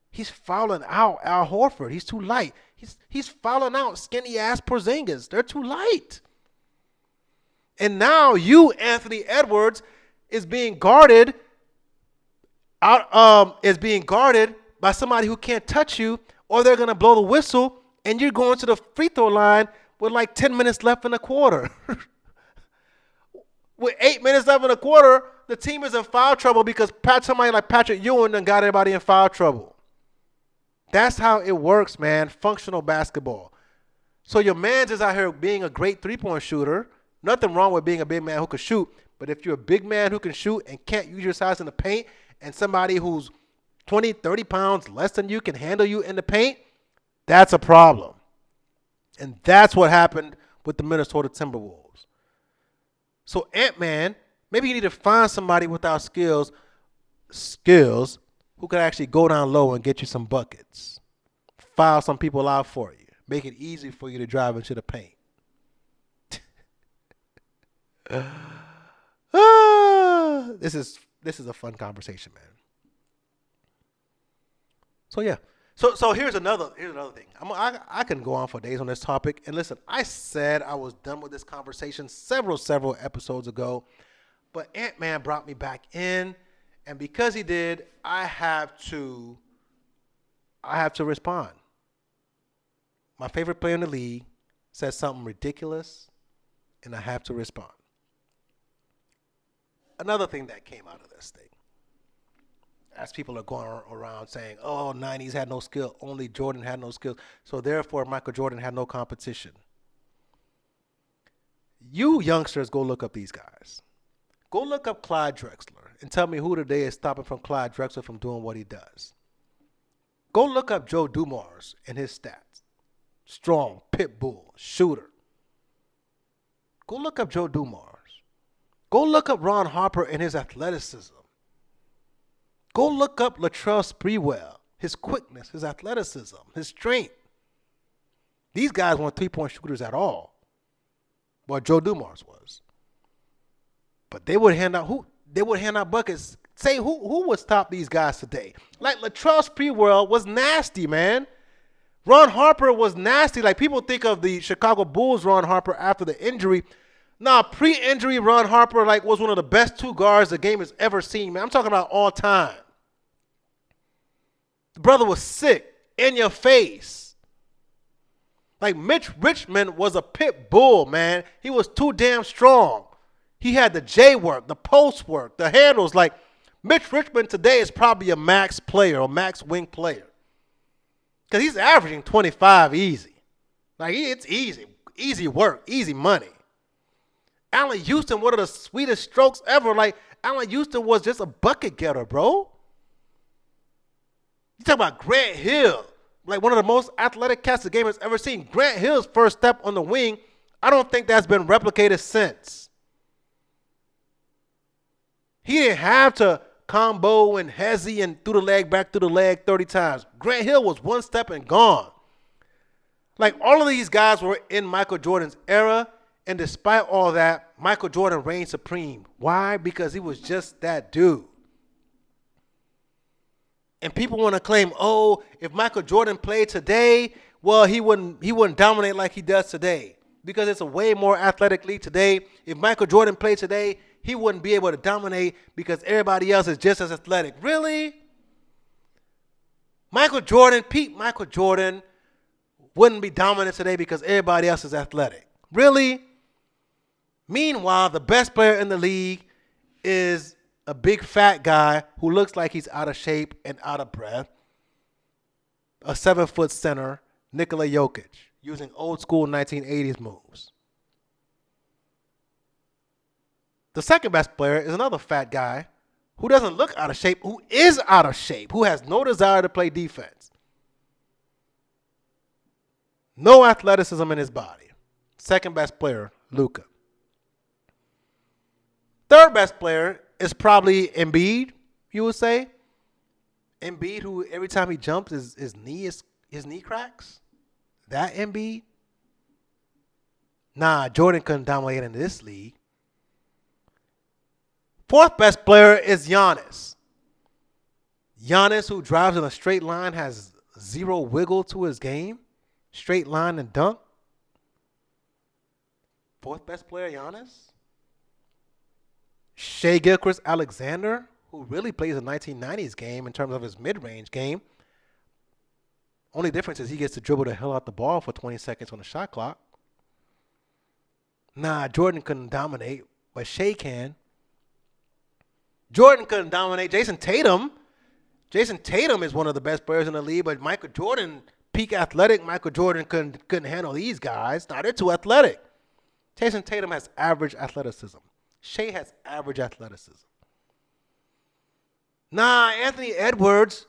He's fouling out Al Horford. He's too light. He's fouling out skinny-ass Porzingis. They're too light. And now you, Anthony Edwards, is being guarded by somebody who can't touch you, or they're going to blow the whistle, and you're going to the free throw line with like 10 minutes left in the quarter. With 8 minutes left in the quarter, the team is in foul trouble because somebody like Patrick Ewing done got everybody in foul trouble. That's how it works, man. Functional basketball. So your man's is out here being a great three-point shooter. Nothing wrong with being a big man who can shoot. But if you're a big man who can shoot and can't use your size in the paint, and somebody who's 20, 30 pounds less than you can handle you in the paint, that's a problem. And that's what happened with the Minnesota Timberwolves. So Ant-Man, maybe you need to find somebody without skills who could actually go down low and get you some buckets. Foul some people out for you. Make it easy for you to drive into the paint. This is a fun conversation, man. So yeah. So here's another thing. I can go on for days on this topic. And listen, I said I was done with this conversation several episodes ago, but Ant-Man brought me back in, and because he did, I have to respond. My favorite player in the league said something ridiculous, and I have to respond. Another thing that came out of this thing, as people are going around saying, oh, 90s had no skill, only Jordan had no skills, so therefore Michael Jordan had no competition. You youngsters, go look up these guys. Go look up Clyde Drexler and tell me who today is stopping from Clyde Drexler from doing what he does. Go look up Joe Dumars and his stats. Strong, pit bull, shooter. Go look up Joe Dumars. Go look up Ron Harper and his athleticism. Go look up Latrell Sprewell, his quickness, his athleticism, his strength. These guys weren't three-point shooters at all. Well, Joe Dumars was. But they would hand out buckets. Say who would stop these guys today? Like Latrell Sprewell was nasty, man. Ron Harper was nasty. Like people think of the Chicago Bulls Ron Harper after the injury. Nah, pre-injury Ron Harper was one of the best two guards the game has ever seen, man. I'm talking about all time. The brother was sick, in your face. Like Mitch Richmond was a pit bull, man. He was too damn strong. He had the J work, the post work, the handles. Like Mitch Richmond today is probably a max player or max wing player. Because he's averaging 25 easy. Like it's easy work, easy money. Allen Houston, one of the sweetest strokes ever. Like Allen Houston was just a bucket getter, bro. You talk about Grant Hill, like one of the most athletic cats the game has ever seen. Grant Hill's first step on the wing, I don't think that's been replicated since. He didn't have to combo and hezzy and through the leg, back through the leg 30 times. Grant Hill was one step and gone. Like all of these guys were in Michael Jordan's era, and despite all that, Michael Jordan reigned supreme. Why? Because he was just that dude. And people want to claim, oh, if Michael Jordan played today, well, he wouldn't dominate like he does today. Because it's a way more athletic league today. If Michael Jordan played today, he wouldn't be able to dominate because everybody else is just as athletic. Really? Michael Jordan wouldn't be dominant today because everybody else is athletic. Really? Meanwhile, the best player in the league is a big fat guy who looks like he's out of shape and out of breath. A 7-foot center, Nikola Jokic, using old school 1980s moves. The second best player is another fat guy who doesn't look out of shape, who is out of shape, who has no desire to play defense. No athleticism in his body. Second best player, Luka. Third best player is probably Embiid, you would say. Embiid, who every time he jumps, his knee cracks. That Embiid? Nah, Jordan couldn't dominate in this league. Fourth best player is Giannis. Giannis, who drives in a straight line, has zero wiggle to his game. Straight line and dunk. Fourth best player, Giannis. Shai Gilgeous-Alexander, who really plays a 1990s game in terms of his mid-range game. Only difference is he gets to dribble the hell out the ball for 20 seconds on the shot clock. Nah, Jordan couldn't dominate, but Shai can. Jordan couldn't dominate. Jason Tatum is one of the best players in the league, but Michael Jordan, peak athletic, Michael Jordan couldn't handle these guys. Nah, they're too athletic. Jason Tatum has average athleticism. Shai has average athleticism. Nah, Anthony Edwards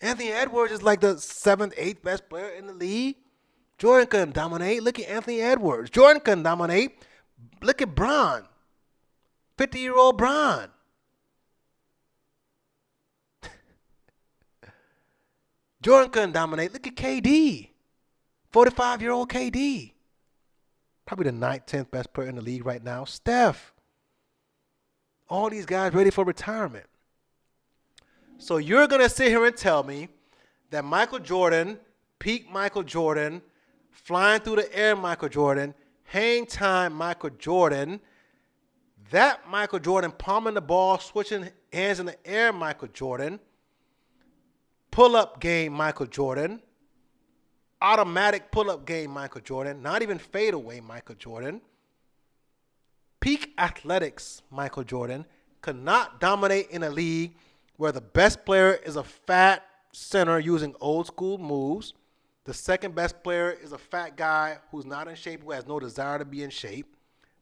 is like the 7th, 8th best player in the league. Jordan couldn't dominate. Look at Anthony Edwards. Jordan couldn't dominate. Look at Bron. 50-year-old Bron. Jordan couldn't dominate. Look at KD. 45-year-old KD. Probably the 9th, 10th best player in the league right now. Steph. All these guys ready for retirement. So you're going to sit here and tell me that Michael Jordan, peak Michael Jordan, flying through the air Michael Jordan, hang time Michael Jordan, that Michael Jordan palming the ball, switching hands in the air Michael Jordan, pull-up game Michael Jordan, automatic pull-up game Michael Jordan, not even fadeaway Michael Jordan, peak athletics Michael Jordan, could not dominate in a league where the best player is a fat center using old school moves. The second best player is a fat guy who's not in shape, who has no desire to be in shape.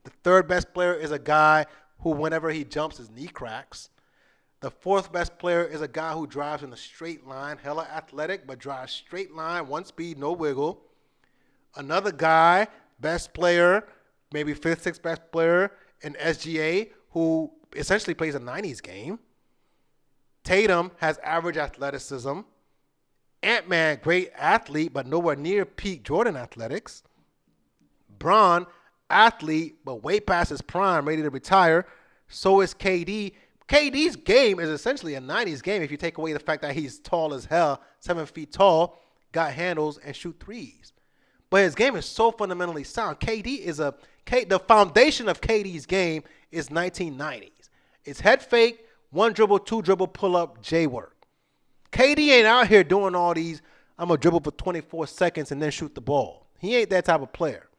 The third best player is a guy who, whenever he jumps, his knee cracks. The fourth best player is a guy who drives in a straight line, hella athletic, but drives straight line, one speed, no wiggle. Another guy, best player, maybe fifth, sixth best player in SGA, who essentially plays a 90s game. Tatum has average athleticism. Ant-Man, great athlete, but nowhere near peak Jordan athletics. Bron, athlete, but way past his prime, ready to retire. So is KD. KD's game is essentially a 90s game if you take away the fact that he's tall as hell, 7 feet tall, got handles, and shoot threes. But his game is so fundamentally sound. The foundation of KD's game is 1990s. It's head fake, one dribble, two dribble, pull up, J work. KD ain't out here doing all these, I'm going to dribble for 24 seconds and then shoot the ball. He ain't that type of player.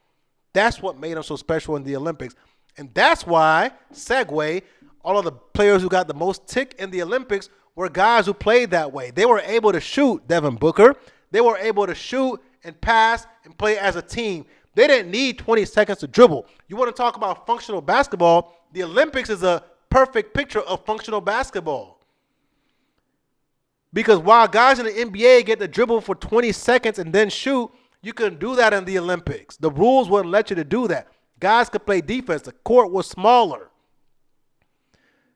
That's what made him so special in the Olympics. And that's why, segue, all of the players who got the most tick in the Olympics were guys who played that way. They were able to shoot, Devin Booker. They were able to shoot and pass and play as a team. They didn't need 20 seconds to dribble. You want to talk about functional basketball, the Olympics is a perfect picture of functional basketball. Because while guys in the NBA get to dribble for 20 seconds and then shoot, you couldn't do that in the Olympics. The rules wouldn't let you to do that. Guys could play defense. The court was smaller.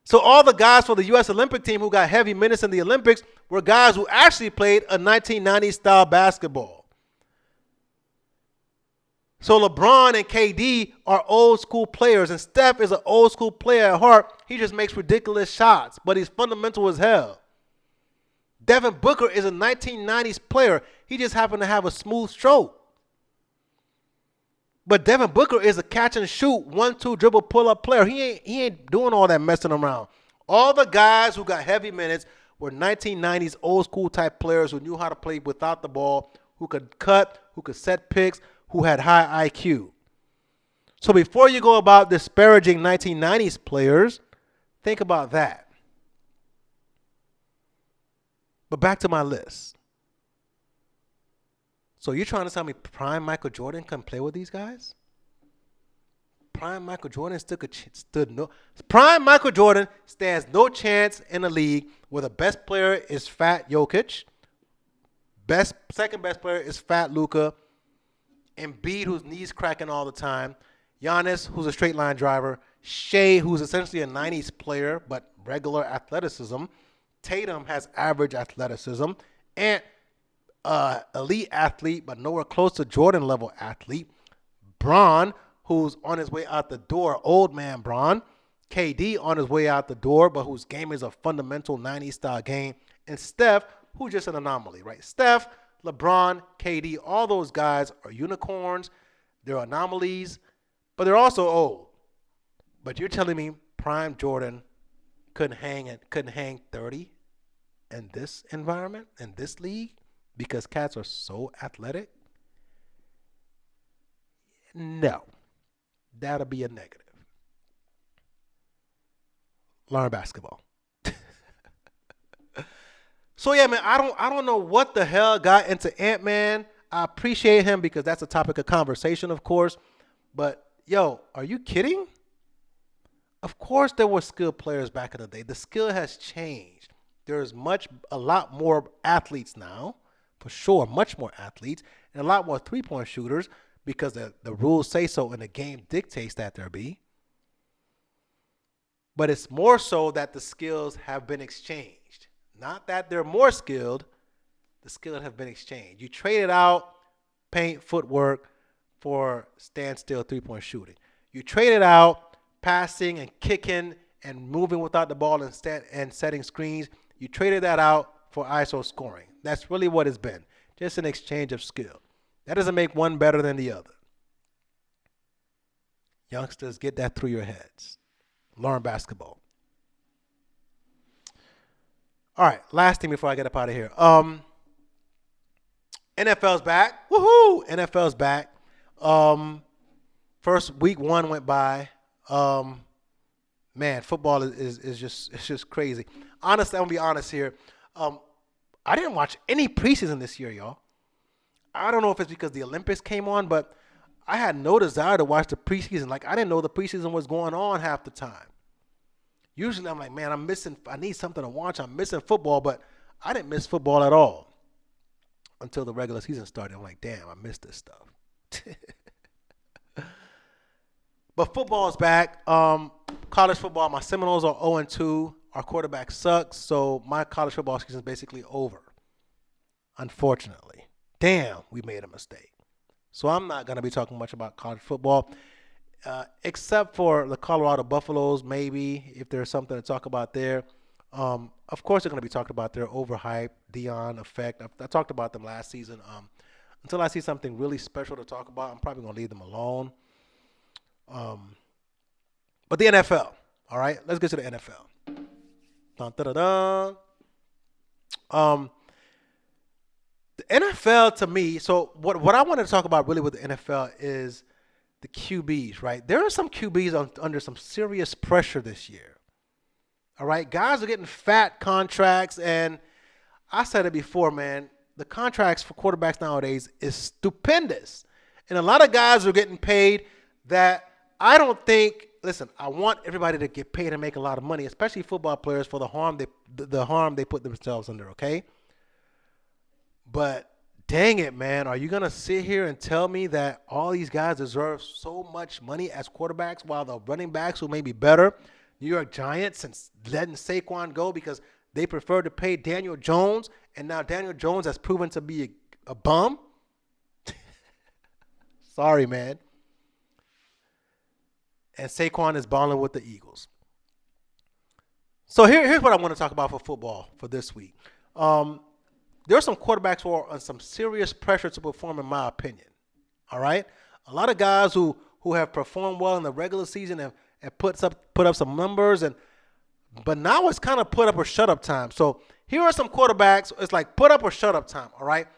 So all the guys for the U.S. Olympic team who got heavy minutes in the Olympics were guys who actually played a 1990s style basketball. So LeBron and KD are old school players, and Steph is an old school player at heart. He just makes ridiculous shots, but he's fundamental as hell. Devin Booker is a 1990s player. He just happened to have a smooth stroke. But Devin Booker is a catch and shoot, 1-2 dribble pull-up player. He ain't doing all that messing around. All the guys who got heavy minutes were 1990s old school type players who knew how to play without the ball, who could cut, who could set picks, who had high IQ. So before you go about disparaging 1990s players, think about that. But back to my list. So you're trying to tell me prime Michael Jordan couldn't play with these guys? Prime Michael Jordan Prime Michael Jordan stands no chance in the league where the best player is Fat Jokic, second best player is Fat Luka, Embiid, whose knees cracking all the time, Giannis, who's a straight line driver, Shea, who's essentially a 90s player but regular athleticism, Tatum has average athleticism, and elite athlete but nowhere close to Jordan level athlete, Bron, who's on his way out the door, old man Bron, KD on his way out the door, but whose game is a fundamental 90s style game, and Steph, who's just an anomaly, right? Steph, LeBron, KD, all those guys are unicorns. They're anomalies, but they're also old. But you're telling me prime Jordan couldn't hang 30 in this environment, in this league, because cats are so athletic? No. That'll be a negative. Learn basketball. So yeah, man, I don't know what the hell got into Ant-Man. I appreciate him because that's a topic of conversation, of course. But yo, are you kidding? Of course there were skilled players back in the day. The skill has changed. There's a lot more athletes now, for sure, much more athletes, and a lot more three-point shooters because the rules say so and the game dictates that there be. But it's more so that the skills have been exchanged. Not that they're more skilled, the skills have been exchanged. You traded out paint, footwork for standstill three-point shooting. You traded out passing and kicking and moving without the ball and setting screens. You traded that out for ISO scoring. That's really what it's been, just an exchange of skill. That doesn't make one better than the other. Youngsters, get that through your heads. Learn basketball. All right, last thing before I get up out of here. NFL's back. Woohoo! NFL's back. First week 1 went by. Man, football is just crazy. Honestly, I'm gonna be honest here. I didn't watch any preseason this year, y'all. I don't know if it's because the Olympics came on, but I had no desire to watch the preseason. Like, I didn't know the preseason was going on half the time. Usually I'm like, man, I need something to watch. I'm missing football, but I didn't miss football at all until the regular season started. I'm like, damn, I missed this stuff. But football is back. College football, my Seminoles are 0-2. Our quarterback sucks, so my college football season is basically over, unfortunately. Damn, we made a mistake. So I'm not going to be talking much about college football, except for the Colorado Buffaloes, maybe, if there's something to talk about there. Of course, they're going to be talked about their overhyped Deion effect. I talked about them last season. Until I see something really special to talk about, I'm probably going to leave them alone. But the NFL, all right? Let's get to the NFL. Dun, dun, dun, dun. The NFL, to me, so what I want to talk about really with the NFL is the QBs, right? There are some QBs under some serious pressure this year. All right? Guys are getting fat contracts, and I said it before, man. The contracts for quarterbacks nowadays is stupendous. And a lot of guys are getting paid that I don't think, listen, I want everybody to get paid and make a lot of money, especially football players, for the harm they put themselves under, okay? But dang it, man, are you going to sit here and tell me that all these guys deserve so much money as quarterbacks while the running backs who may be better, New York Giants, since letting Saquon go because they prefer to pay Daniel Jones, and now Daniel Jones has proven to be a bum? Sorry, man. And Saquon is balling with the Eagles. So here's what I want to talk about for football for this week. There are some quarterbacks who are under some serious pressure to perform, in my opinion. All right? A lot of guys who have performed well in the regular season and put up some numbers, but now it's kind of put up or shut up time. So here are some quarterbacks. It's like put up or shut up time, all right?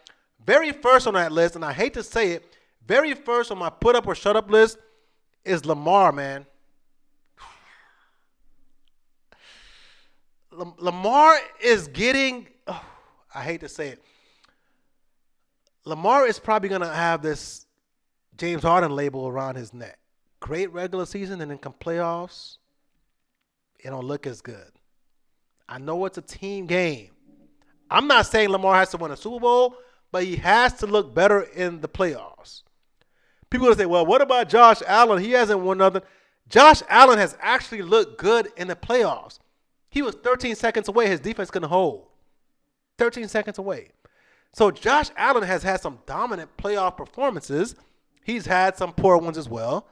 Very first on that list, and I hate to say it, very first on my put up or shut up list is Lamar, man. Lamar is getting, I hate to say it, Lamar is probably going to have this James Harden label around his neck. Great regular season, and then come playoffs, it don't look as good. I know it's a team game. I'm not saying Lamar has to win a Super Bowl, but he has to look better in the playoffs. People will say, well, what about Josh Allen? He hasn't won nothing. Josh Allen has actually looked good in the playoffs. He was 13 seconds away. His defense couldn't hold. 13 seconds away. So Josh Allen has had some dominant playoff performances. He's had some poor ones as well.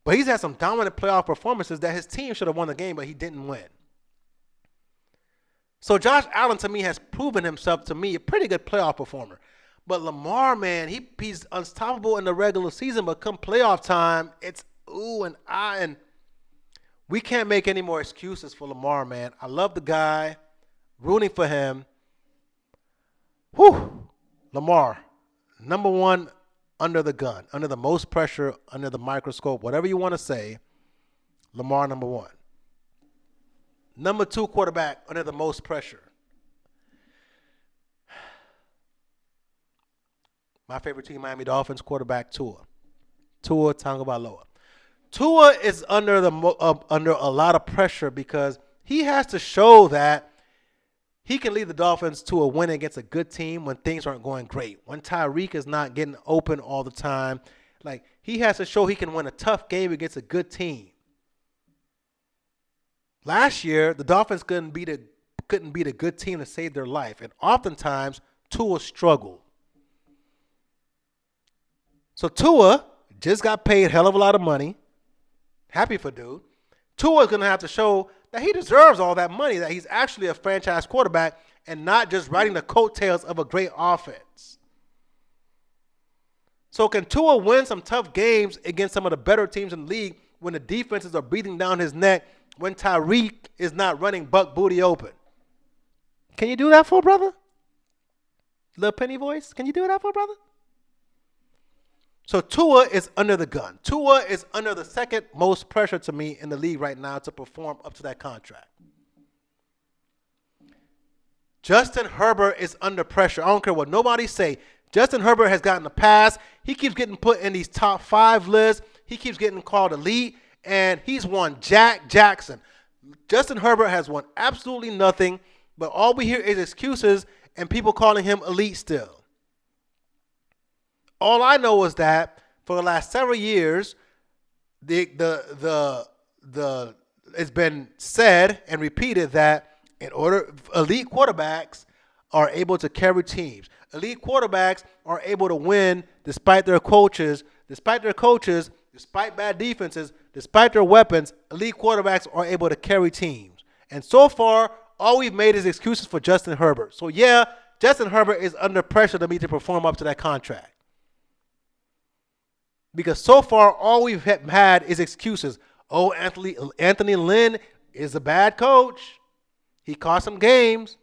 But he's had some dominant playoff performances that his team should have won the game, but he didn't win. So Josh Allen, to me, has proven himself to me a pretty good playoff performer. But Lamar, man, he's unstoppable in the regular season, but come playoff time, it's ooh and ah, and we can't make any more excuses for Lamar, man. I love the guy, rooting for him. Whew, Lamar, number one under the gun, under the most pressure, under the microscope, whatever you want to say, Lamar number one. Number two quarterback under the most pressure. My favorite team, Miami Dolphins, quarterback Tua Tagovailoa. Tua is under a lot of pressure because he has to show that he can lead the Dolphins to a win against a good team when things aren't going great. When Tyreke is not getting open all the time, like he has to show he can win a tough game against a good team. Last year, the Dolphins couldn't beat a good team to save their life, and oftentimes Tua struggled. So Tua just got paid a hell of a lot of money. Happy for dude. Tua is going to have to show that he deserves all that money, that he's actually a franchise quarterback and not just riding the coattails of a great offense. So can Tua win some tough games against some of the better teams in the league when the defenses are breathing down his neck, when Tyreek is not running buck booty open? Can you do that for a brother? Little penny voice, can you do that for a brother? So Tua is under the gun. Tua is under the second most pressure to me in the league right now to perform up to that contract. Justin Herbert is under pressure. I don't care what nobody say. Justin Herbert has gotten a pass. He keeps getting put in these top 5 lists. He keeps getting called elite, and he's won Jack Jackson. Justin Herbert has won absolutely nothing, but all we hear is excuses and people calling him elite still. All I know is that for the last several years, it's been said and repeated that elite quarterbacks are able to carry teams. Elite quarterbacks are able to win despite their coaches, despite bad defenses, despite their weapons. Elite quarterbacks are able to carry teams. And so far, all we've made is excuses for Justin Herbert. So yeah, Justin Herbert is under pressure to me to perform up to that contract. Because so far, all we've had is excuses. Oh, Anthony Lynn is a bad coach. He cost some games.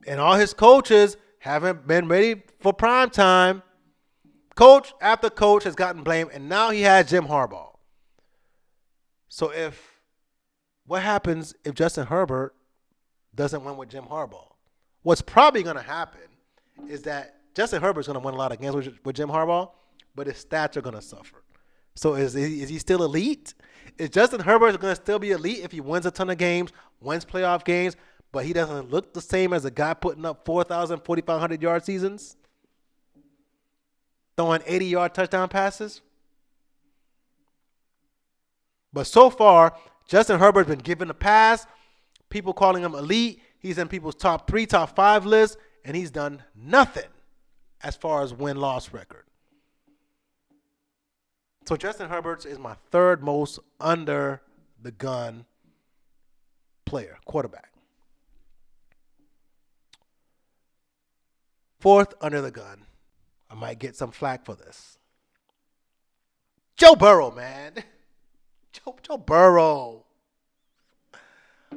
And all his coaches haven't been ready for prime time. Coach after coach has gotten blamed, and now he has Jim Harbaugh. So what happens if Justin Herbert doesn't win with Jim Harbaugh? What's probably going to happen is that Justin Herbert's going to win a lot of games with Jim Harbaugh, but his stats are going to suffer. So is he still elite? Is Justin Herbert going to still be elite if he wins a ton of games, wins playoff games, but he doesn't look the same as a guy putting up 4,000, 4,500-yard seasons? Throwing 80-yard touchdown passes? But so far, Justin Herbert's been given a pass. People calling him elite. He's in people's top 3, top 5 lists, and he's done nothing as far as win-loss record. So Justin Herbert is my third most under the gun player, quarterback. Fourth under the gun. I might get some flack for this. Joe Burrow, man. Joe Burrow.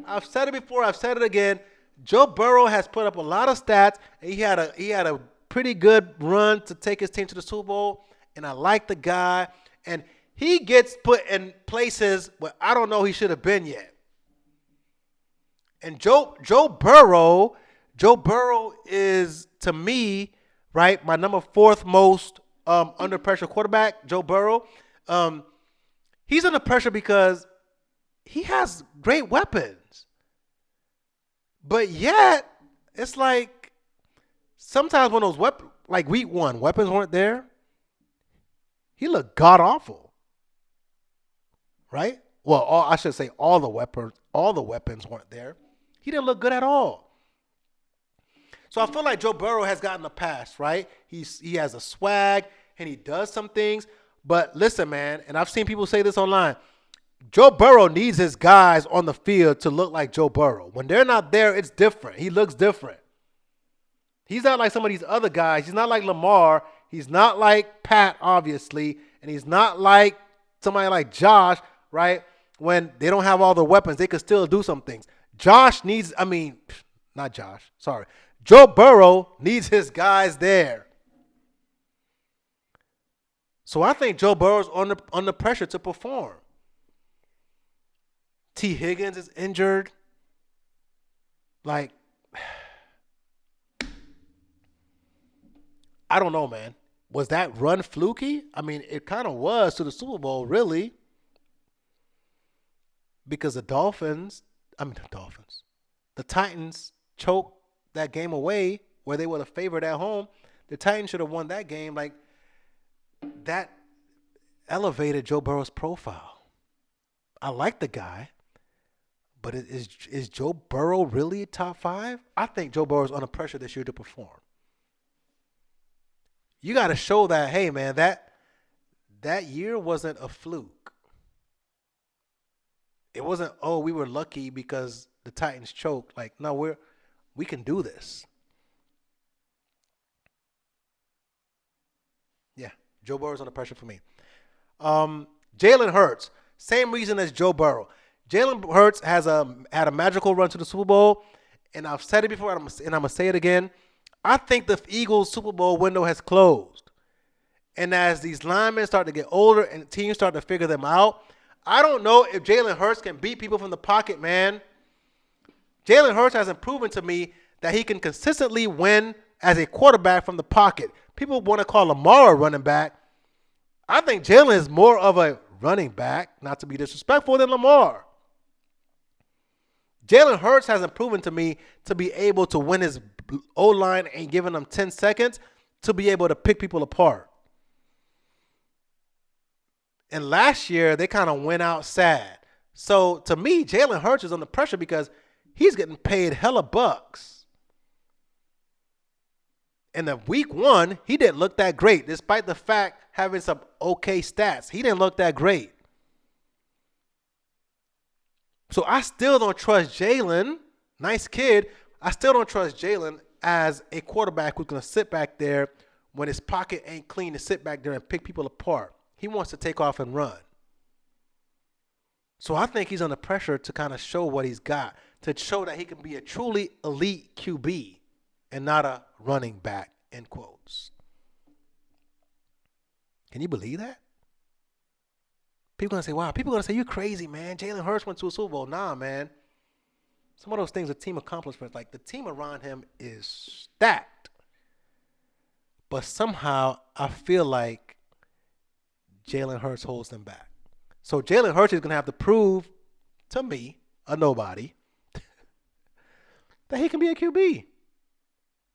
I've said it before. I've said it again. Joe Burrow has put up a lot of stats, and he had a pretty good run to take his team to the Super Bowl. And I like the guy, and he gets put in places where I don't know he should have been yet. And Joe Burrow is, to me, right, my number fourth most under pressure quarterback. Joe Burrow, he's under pressure because he has great weapons. But yet, it's like sometimes when those weapons, like week one, weapons weren't there, he looked god awful, right? Well, I should say all the weapons weren't there. He didn't look good at all. So I feel like Joe Burrow has gotten a pass, right? He has a swag and he does some things. But listen, man, and I've seen people say this online. Joe Burrow needs his guys on the field to look like Joe Burrow. When they're not there, it's different. He looks different. He's not like some of these other guys. He's not like Lamar. He's not like Pat, obviously. And he's not like somebody like Josh, right? When they don't have all the weapons, they could still do some things. Joe Burrow needs his guys there. So I think Joe Burrow's under pressure to perform. T. Higgins is injured. Like, I don't know, man. Was that run fluky? I mean, it kind of was to the Super Bowl, really. Because the Titans choked that game away where they were the favorite at home. The Titans should have won that game. Like, that elevated Joe Burrow's profile. I like the guy, but is Joe Burrow really top 5? I think Joe Burrow's under pressure this year to perform. You got to show that, hey, man, that year wasn't a fluke. It wasn't, oh, we were lucky because the Titans choked. Like, no, we can do this. Yeah, Joe Burrow's under pressure for me. Jalen Hurts, same reason as Joe Burrow. Jalen Hurts had a magical run to the Super Bowl, and I've said it before, and I'm going to say it again. I think the Eagles' Super Bowl window has closed. And as these linemen start to get older and teams start to figure them out, I don't know if Jalen Hurts can beat people from the pocket, man. Jalen Hurts hasn't proven to me that he can consistently win as a quarterback from the pocket. People want to call Lamar a running back. I think Jalen is more of a running back, not to be disrespectful, than Lamar. Jalen Hurts hasn't proven to me to be able to win his O-line and giving them 10 seconds to be able to pick people apart. And last year, they kind of went out sad. So, to me, Jalen Hurts is under pressure because he's getting paid hella bucks. And the week one, he didn't look that great, despite the fact having some okay stats. He didn't look that great. So, I still don't trust Jalen. Nice kid. I still don't trust Jalen as a quarterback who's going to sit back there when his pocket ain't clean to sit back there and pick people apart. He wants to take off and run. So I think he's under pressure to kind of show what he's got, to show that he can be a truly elite QB and not a running back, end quotes. Can you believe that? People are going to say, wow, people are going to say, you're crazy, man. Jalen Hurts went to a Super Bowl. Nah, man. Some of those things are team accomplishments. Like, the team around him is stacked. But somehow I feel like Jalen Hurts holds them back. So Jalen Hurts is going to have to prove to me, a nobody, that he can be a QB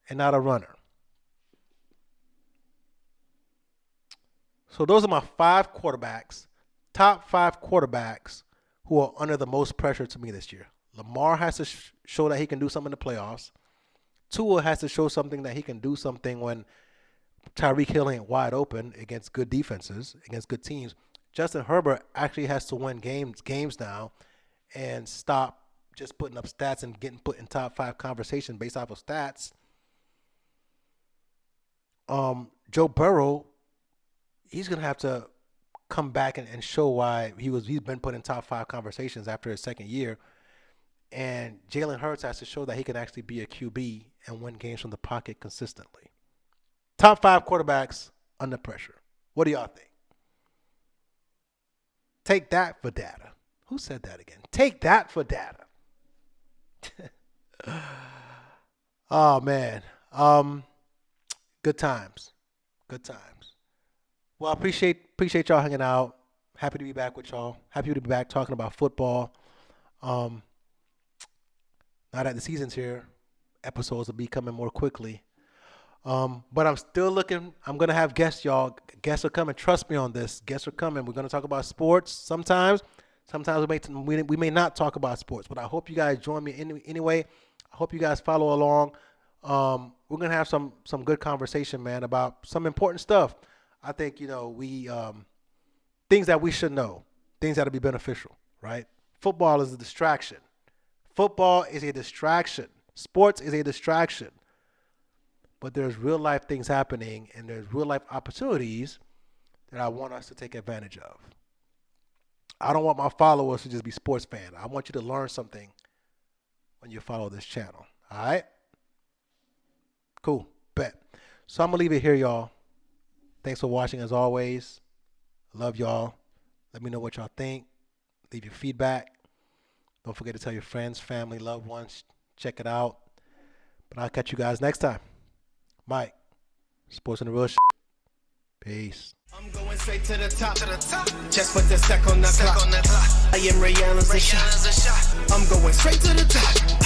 and not a runner. So those are my 5 quarterbacks, top 5 quarterbacks who are under the most pressure to me this year. Lamar has to show that he can do something in the playoffs. Tua has to show something that he can do something when Tyreek Hill ain't wide open against good defenses, against good teams. Justin Herbert actually has to win games now and stop just putting up stats and getting put in top 5 conversation based off of stats. Joe Burrow, he's going to have to come back and show why he's been put in top 5 conversations after his second year. And Jalen Hurts has to show that he can actually be a QB and win games from the pocket consistently. Top 5 quarterbacks under pressure. What do y'all think? Take that for data. Who said that again? Take that for data. Oh, man. Good times. Good times. Well, I appreciate y'all hanging out. Happy to be back with y'all. Happy to be back talking about football. Now that the season's here, episodes will be coming more quickly. But I'm still looking. I'm going to have guests, y'all. Guests are coming. Trust me on this. Guests are coming. We're going to talk about sports sometimes. Sometimes we may not talk about sports. But I hope you guys join me anyway. I hope you guys follow along. We're going to have some good conversation, man, about some important stuff. I think, we things that we should know, things that will be beneficial, right? Football is a distraction. Football is a distraction. Sports is a distraction. But there's real life things happening, and there's real life opportunities that I want us to take advantage of. I don't want my followers to just be sports fans. I want you to learn something when you follow this channel. All right? Cool. Bet. So I'm going to leave it here, y'all. Thanks for watching as always. Love y'all. Let me know what y'all think. Leave your feedback. Don't forget to tell your friends, family, loved ones. Check it out. But I'll catch you guys next time. Mike, sports and the real shit. Peace. I'm going straight to the top. Just put the stack on the clock. I am Rihanna's a shot. I'm going straight to the top.